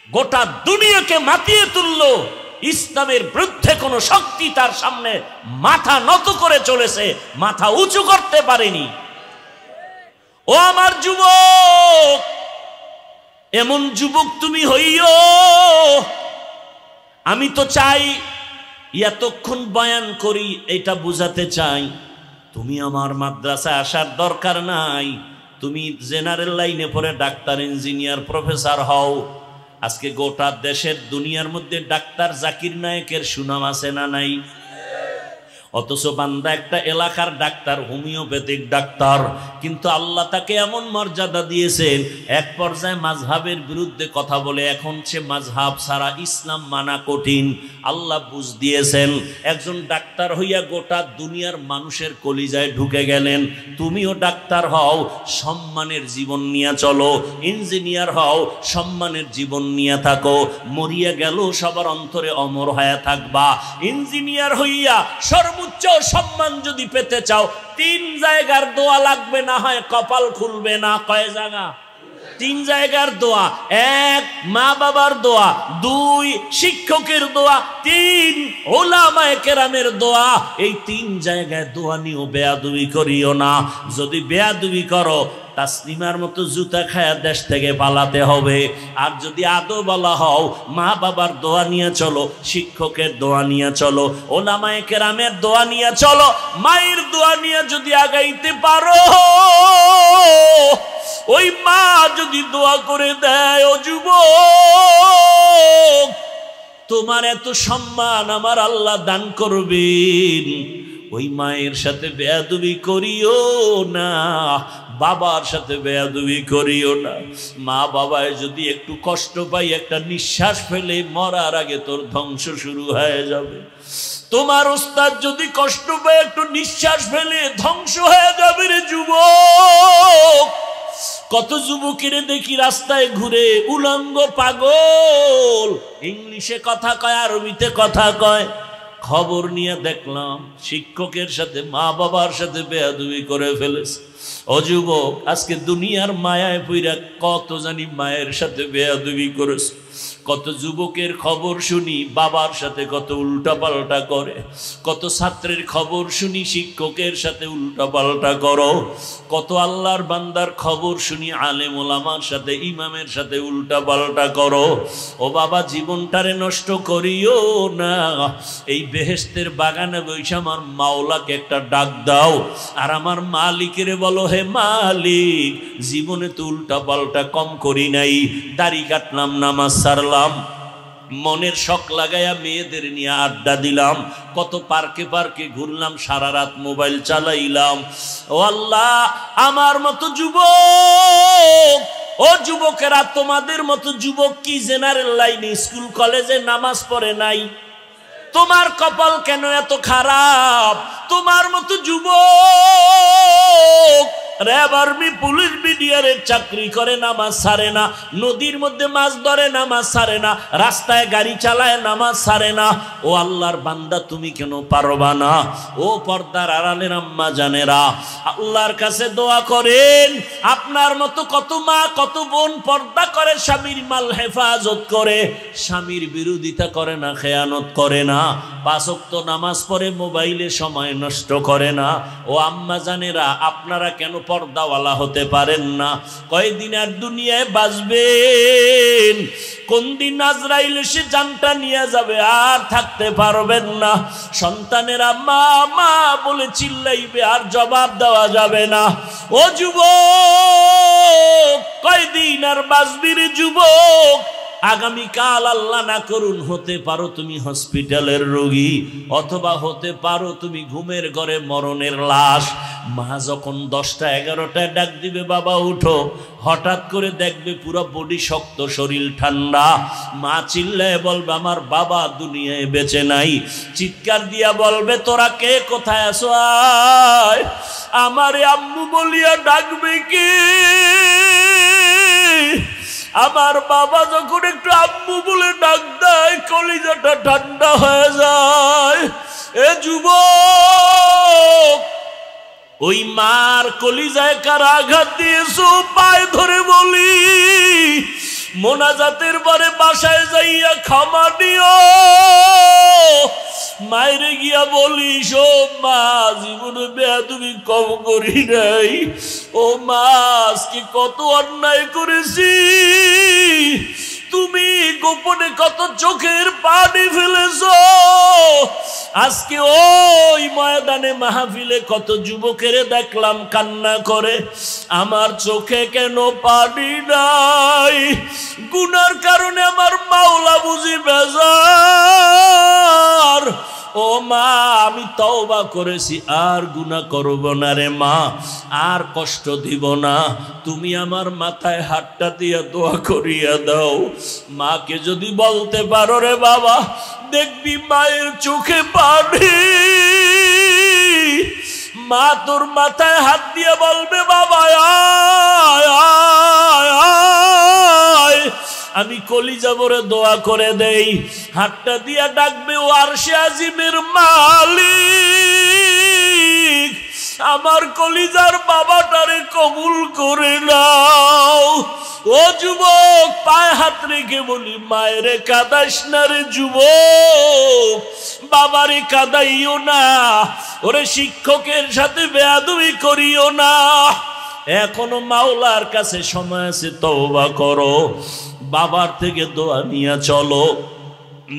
গোটা দুনিয়াকে মাতিয়ে তুললো। ইসলামের বিরুদ্ধে কোন শক্তি তার সামনে মাথা নত করে চলেছে, মাথা উঁচু করতে পারেনি। ও আমার যুবক, এমন যুবক তুমি হইও। আমি তো চাই এতক্ষণ বয়ান করি এটা বুঝাতে চাই, তুমি আমার মাদ্রাসায় আসার দরকার নাই। তুমি জেনারেল লাইনে পড়ে ডাক্তার, ইঞ্জিনিয়ার, প্রফেসর হও। আজকে গোটা দেশের দুনিয়ার মধ্যে ডাক্তার জাকির নায়েকের সুনাম আছে না নাই? অথচ বান্দা একটা এলাকার ডাক্তার, হোমিওপ্যাথিক ডাক্তার, কিন্তু আল্লাহ তাকে এমন মর্যাদা দিয়েছেন, এক পর্যায়ে মাযহাবের বিরুদ্ধে কথা বলে এখন সে মাযহাব ছাড়া ইসলাম মানা কঠিন। আল্লাহ বুঝ দিয়েছেন, একজন ডাক্তার হইয়া গোটা দুনিয়ার মানুষের কলিজায় ঢুকে গেলেন। তুমিও ডাক্তার হও, সম্মানের জীবন নিয়ে চলো। ইঞ্জিনিয়ার হও, সম্মানের জীবন নিয়ে থাকো। মরিয়া গেল সবার অন্তরে অমর হয়ে থাকবা। ইঞ্জিনিয়ার হইয়া সর্বোচ্চ সম্মান যদি পেতে চাও, 3 জায়গার দোয়া লাগবে, না হয় কপাল খুলবে না। কয় জায়গা? 3 জায়গার দোয়া। 1 মা বাবার দোয়া, 2 শিক্ষকের দোয়া, 3 উলামায়ে কেরামের দোয়া। এই 3 জায়গায় দোয়া নিও, বেয়াদবি করিও না। যদি বেয়াদবি করো তাসলিমার মতো জুতা খায়া দেশ থেকে পালাতে হবে। আর যদি আদো বলা হও, মা বাবার দোয়া নিয়ে চলো, শিক্ষকের দোয়া নিয়ে চলো, ওলামায়ে কেরামের দোয়া নিয়ে চলো। মায়ের দোয়া নিয়ে যদি আগাইতে পারো, ওই মা যদি দোয়া করে দেয়, ও যুবক তোমার এত সম্মান আমার আল্লাহ দান করবেন। ওই মায়ের সাথে বেয়াদবি করিও না, বাবার সাথে বেয়াদবি করিও না। মা বাবায় যদি একটু কষ্ট পাই, একটা নিঃশ্বাস ফেলে মরার আগে তোর ধ্বংস শুরু হয়ে যাবে। তোমার ওস্তাদ যদি কষ্ট পায়, একটু নিঃশ্বাস ফেলে ধ্বংস হয়ে যাবে রে যুবক। কত যুবকের দেখি রাস্তায় ঘুরে উলঙ্গ পাগল, ইংলিশে কথা কয়, আরবিতে কথা কয়। খবর নিয়ে দেখলাম শিক্ষকের সাথে, মা বাবার সাথে বেয়াদবি করে ফেলেছে। ও যুবক, আজকে দুনিয়ার মায়ায় পইরা কত জানি মায়ের সাথে বেয়াদবি করেছে। কত যুবকের খবর শুনি বাবার সাথে কত উল্টা পাল্টা করে। কত ছাত্রের খবর শুনি শিক্ষকের সাথে উল্টা পাল্টা করো। কত আল্লাহর বান্দার খবর শুনি আলেম ওলামার সাথে, ইমামের সাথে উল্টা পাল্টা করো। ও বাবা, জীবনটারে নষ্ট করিও না। এই বেহেশতের বাগানে বসে আমার মাওলাকে একটা ডাক দাও, আর আমার মালিকের বলো, হে মালিক, জীবনে তো উল্টা পাল্টা কম করি নাই। দাড়ি কাটলাম, নামাজ ছাড়লাম, মনের শখ লাগাইয়া মেয়েদের নিয়ে আড্ডা দিলাম, কত পার্কে পার্কে ঘুরলাম, সারা রাত মোবাইল চালাইলাম। ও আল্লাহ, আমার মতো যুবক, ও যুবকেরা, তোমাদের মতো যুবক কি জেনারেল লাইনে স্কুল কলেজে নামাজ পড়ে নাই? তোমার কপাল কেন এত খারাপ? তোমার মতো যুবক র্যাব, আর্মি, পুলিশ, বিডিআরের চাকরি করে, নামাজ ছাড়ে না। নদীর মধ্যে মাছ ধরে, নামাজ ছাড়ে না। রাস্তায় গাড়ি চালায়, নামাজ ছাড়ে না। ও আল্লাহর বান্দা, তুমি কেন পারবা না? ও পর্দার আড়ালের আম্মা জানেরা, আল্লাহর কাছে দোয়া করেন। আপনার মতো কত মা, কত বোন পর্দা করে, স্বামীর মাল হেফাজত করে, স্বামীর বিরোধিতা করে না, খেয়ানত করে না, 5 ওয়াক্ত নামাজ পড়ে, মোবাইলে সময় নষ্ট করে না। ও আম্মা জানেরা, আপনারা কেন পর্দাওয়ালা হতে পারেন না? কয়দিন আর দুনিয়ায় বাঁচবেন? কোন দিন আজরাইল এসে জানটা নিয়ে যাবে, আর থাকতে পারবেন না। সন্তানেরা মা মা বলে চিল্লাইবে, আর জবাব দেওয়া যাবে না। ও যুবক, কয়দিন আর বাঁচবি রে যুবক? আগামীকাল আল্লাহ না করুন হতে পারো তুমি হসপিটালের রোগী, অথবা হতে পারো তুমি ঘুমের ঘরে মরণের লাশ। মা যখন 10টা 11টায় ডাক দিবে বাবা উঠো, হঠাৎ করে দেখবে পুরো বডি শক্ত, শরীর ঠান্ডা। মা চিল্লায় বলবে আমার বাবা দুনিয়ায় বেঁচে নাই। চিৎকার দিয়া বলবে তোরা কে, কোথায় আছো, আয়। আমারে আম্মু বলিয়া ডাকবে কি? আমার বাবা যখন একটু আম্মু বলে ডাক দেয় কলিজাটা ঠান্ডা হয়ে যায়। এ যুবক, ওই মার কলিজায় কার আঘাত দিয়েছো পায়ে ধরে বলি, মোনাজাতের পরে বাসায় যাইয়া ক্ষমা দিও। মায়েরে গিয়া বলিস ও মা জীবনে বেয়াদবি কম করি নাই, ও মা আজকে কত অন্যায় করেছি, তুমি গোপনে কত চোখের পানি ফেলেছ। আজকে ওই ময়দানে মাহফিলে কত যুবকের দেখলাম কান্না করে, আমার চোখে কেন পানি নাই? গুনার কারণে আমার মাওলা বুঝি বেজার। ও মা আমি তওবা করেছি, আর গুনাহ করব না রে মা, আর কষ্ট দিব না। তুমি আমার মাথায় হাতটা দিয়ে দোয়া করিয়া দাও। মাকে যদি বলতে পারো রে বাবা, দেখবি মায়ের চোখে পানি। মা তোর মাথায় হাত দিয়ে বলবে বাবা আয় আয় আয়, আমি কলিজা ভরে দোয়া করে দেই। হাতটা দিয়া ডাকবে ও আরশে আজিমের মালিক, আমার কলিজার বাবাটারে কবুল করে নাও। ও যুবক, পায়ে হাত রেখে বলি মায়েরে কাঁদাস না রে যুবক, বাবারে কাঁদাইও না, ওরে শিক্ষকের সাথে বেয়াদবি করিও না। এখনো মাওলার কাছে সময় আছে, তওবা করো, বাবার থেকে দোয়া নিয়ে চলো,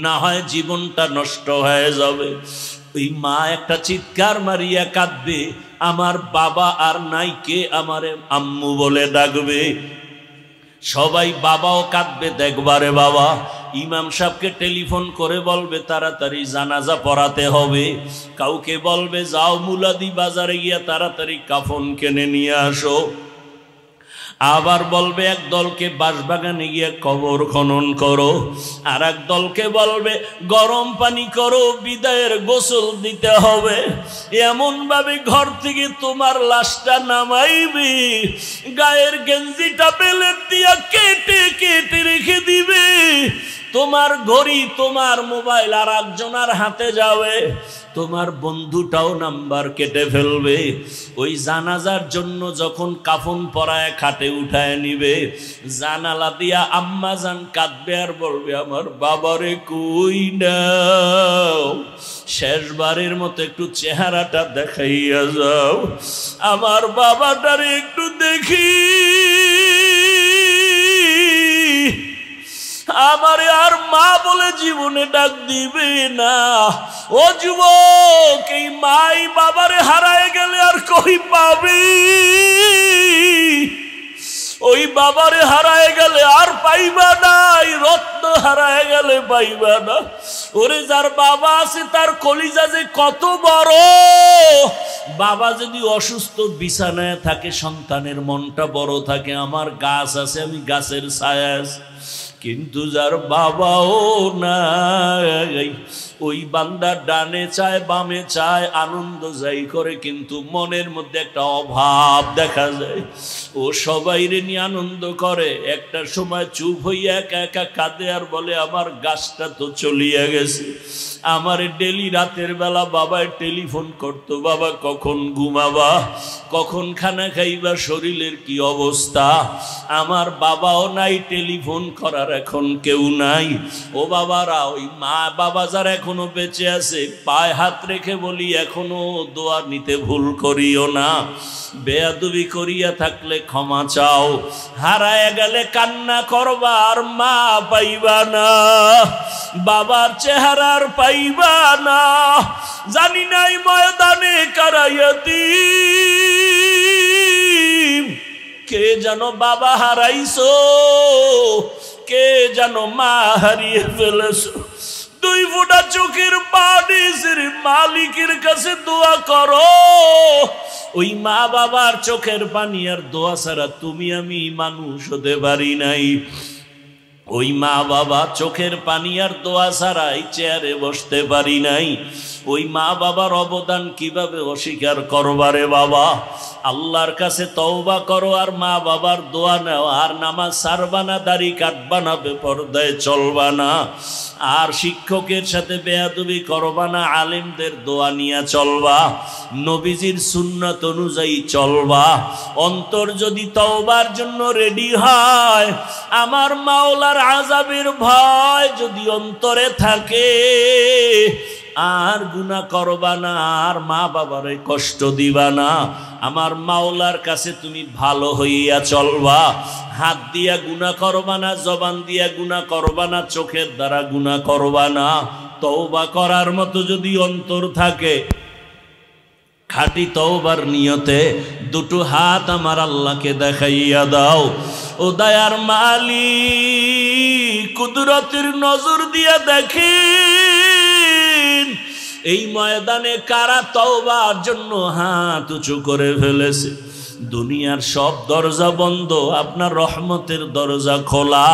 না হয় জীবনটা নষ্ট হয়ে যাবে। ওই মা একটা চিৎকার মারিয়া কাঁদবে, আমার বাবা আর নাই, কে আমারে আম্মু বলে ডাকবে। সবাই বাবাও কাঁদবে দেখবারে বাবা। ইমাম সাহেবকে টেলিফোন করে বলবে তাড়াতাড়ি জানাজা পড়াতে হবে, কাউকে বলবে যাও মুলাদি বাজারে গিয়া তাড়াতাড়ি কাফন কিনে নিয়ে আসো। আবার বলবে এক দলকে বাঁশবাগানে গিয়ে কবর খনন করো, আর এক দলকে বলবে গরম পানি করো, বিদায়ের গোসল দিতে হবে। এমন ভাবে ঘর থেকে তোমার লাশটা নামাইবে, গায়ের গেঞ্জিটা বেলেট দিয়া কেটে কেটে রেখে দিবে। তোমার ঘড়ি তোমার মোবাইল আর একজনের হাতে যাবে, তোমার বন্ধুটাও নাম্বার কেটে ফেলবে। ওই জানাজার জন্য যখন কাফন পরায় খাটে উঠায় নিবে, জানালা দিয়া আম্মা জান কাঁদবে আর বলবে আমার বাবারে কই নাও, শেষবারের মতো একটু চেহারাটা দেখাইয়া যাও, আমার বাবাটারে একটু দেখি, আমারে আর মা বলে জীবনে ডাক দিবে না। ও যুবক, এই মাই বাবারে হারায় গেলে আর কই পাবি? ওই বাবারে হারায় গেলে আর পাইবা না, এই রত্ন হারায় গেলে পাইবা না। ওরে যার বাবা আছে তার কলিজা যে কত বড়। বাবা যদি অসুস্থ বিছানায় থাকে, সন্তানের মনটা বড় থাকে, আমার গাছ আছে আমি গাছের ছায়া আছে। কিন্তু যার বাবাও নাই, ওই বান্দা ডানে চায় বামে চায়, আনন্দ যাই করে, কিন্তু মনের মধ্যে একটা অভাব দেখা যায়। ও সবাইরে নিয়ে আনন্দ করে, একটা সময় চুপ হইয়া একা একা কাঁদে আর বলে আমার গাছটা তো চলিয়া গেছে। আমার ডেলি রাতের বেলা বাবায় টেলিফোন করতো, বাবা কখন ঘুমাবা, কখন খানা খাইবা, শরীরের কি অবস্থা। আমার বাবাও নাই, টেলিফোন করার এখন কেউ নাই। ও বাবারা, ওই মা বাবা যারা এখনো বেঁচে আছে, পায়ে হাত রেখে বলি এখনো দোয়া নিতে ভুল করিও না। বেয়াদবি করিয়া থাকলে ক্ষমা চাও, হারায় গেলে কান্না করবা আর মা পাইবা না, বাবার চেহারার পাইবা না। জানি নাই ময়দানে কারাইয়াতি কে যেন বাবা হারাইছো, কে যেন মা হারিয়ে ফেলেছো। দুই ফোঁটা চোখের পানি মালিকের কাছে দোয়া করো, ওই মা বাবার চোখের পানি আর দোয়া ছাড়া তুমি আমি মানুষ হতে পারি নাই। ওই মা বাবা চোখের পানি আর দোয়া ছাড়াই চেয়ারে বসতে পারি নাই। ওই মা বাবার অবদান কিভাবে অস্বীকার করবারে বাবা? আল্লাহর কাছে তওবা করো আর মা বাবার দোয়া নাও। আর নামাজ ছাড়বা না, দাড়ি কাটবা না, বেপরদায় চলবা না, আর শিক্ষকের সাথে বেয়াদবি করবা না, আলেমদের দোয়া নিয়ে চলবা, নবীজির সুন্নাত অনুযায়ী চলবা। অন্তর যদি তওবার জন্য রেডি হয়, আমার মাওলার আযাবের ভয় যদি অন্তরে থাকে, আর গুনাহ করবা না, আর মা বাবারে কষ্ট দিবা না, আমার মাওলার কাছে তুমি ভালো হইয়া চলবা। হাত দিয়া গুনাহ করবা না, জবান দিয়া গুনাহ করবা না, চোখের দ্বারা গুনাহ করবা না। তওবা করার মতো যদি অন্তর থাকে, খাঁটি তওবার নিয়তে দুটো হাত আমার আল্লাহকে দেখাইয়া দাও। ও দয়ার মালিক, কুদরতের নজর দিয়া দেখেন এই ময়দানে কারা তওবার জন্য হাত উঁচু করে ফেলেছে। দুনিয়ার সব দরজা বন্ধ, আপনার রহমতের দরজা খোলা।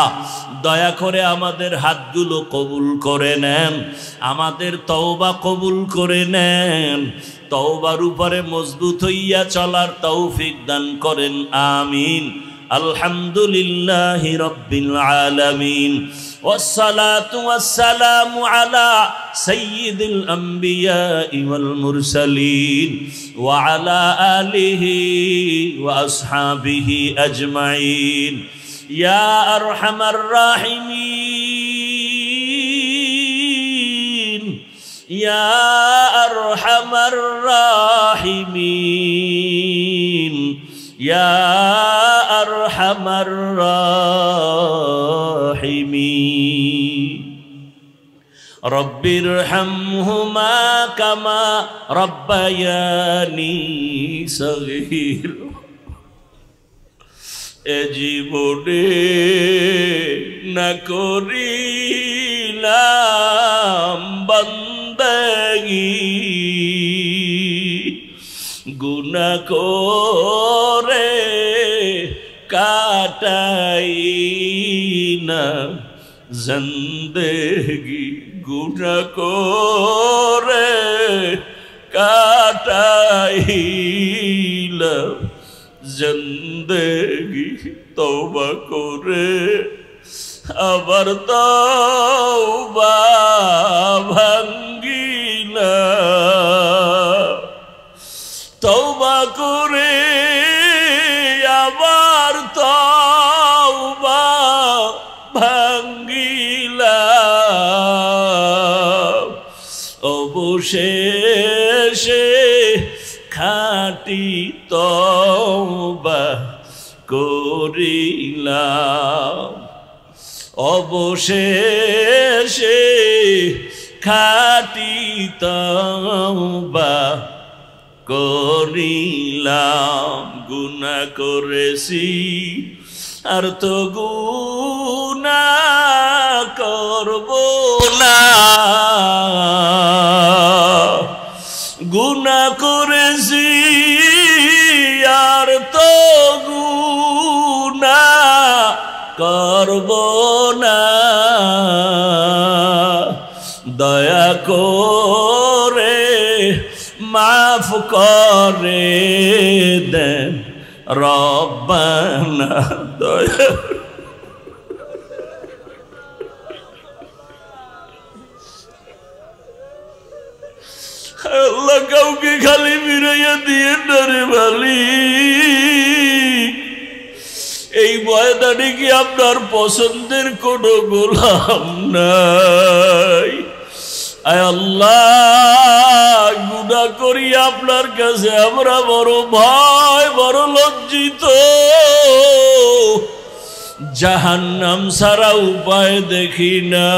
দয়া করে আমাদের হাতগুলো কবুল করে নেন, আমাদের তওবা কবুল করে নেন। তওবার উপরে মজবুত হইয়া চলার তৌফিক দান করেন, আমিন। আলহামদুলিল্লাহি রাব্বিল আলামিন, ওয়াসসালাতু ওয়াসসালামু আলা সাইয়্যিদিল আমবিয়াই ওয়াল মুরসালিন ওয়া আলা আলিহি ওয়া আসহাবিহি আজমাইন। ইয়া আরহামার রাহিমিন, ইয়া আরহামার রাহিমিন, ইয়া আরহামার রাহিমিন। রব্বিরহামহুমা কামা রব্বায়ানি সগীরা। এ জীবনে না করিলাম বান্দাগি, গুনাহ করে কাটাই না জিন্দেগি, গুনাহ করে কাটাইলাম জিন্দেগি। তওবা করে আবার তওবা ভাঙ্গিলা, তওবা করে আবার তওবা ভাঙ্গিলা। অবশেষে খাঁটি তওবা করিলাম, অবশেষে খাঁটি তওবা করিলাম। গুনাহ করেছি আর তো গুনাহ করব না, গুনাহ করেছি আর তো গুনাহ করব না। দয়া করে মাফ করে দেন রব্বানা। দয়া আল্লাহ, কাউকে খালি ফিরাইয়া দিয়ে ডরে ভালি। এই ময়দানে কি আপনার পছন্দের কোনো গোলাম নাই? আয় আল্লাহ, গুনাহ করি আপনার কাছে আমরা বড় ভয়, বড় লজ্জিত। জাহান্নাম ছাড়া উপায় দেখি না।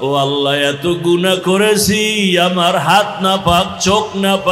ও আল্লাহ, এত গুনাহ করেছি, আমার হাত না পাক, চোখ না পাক,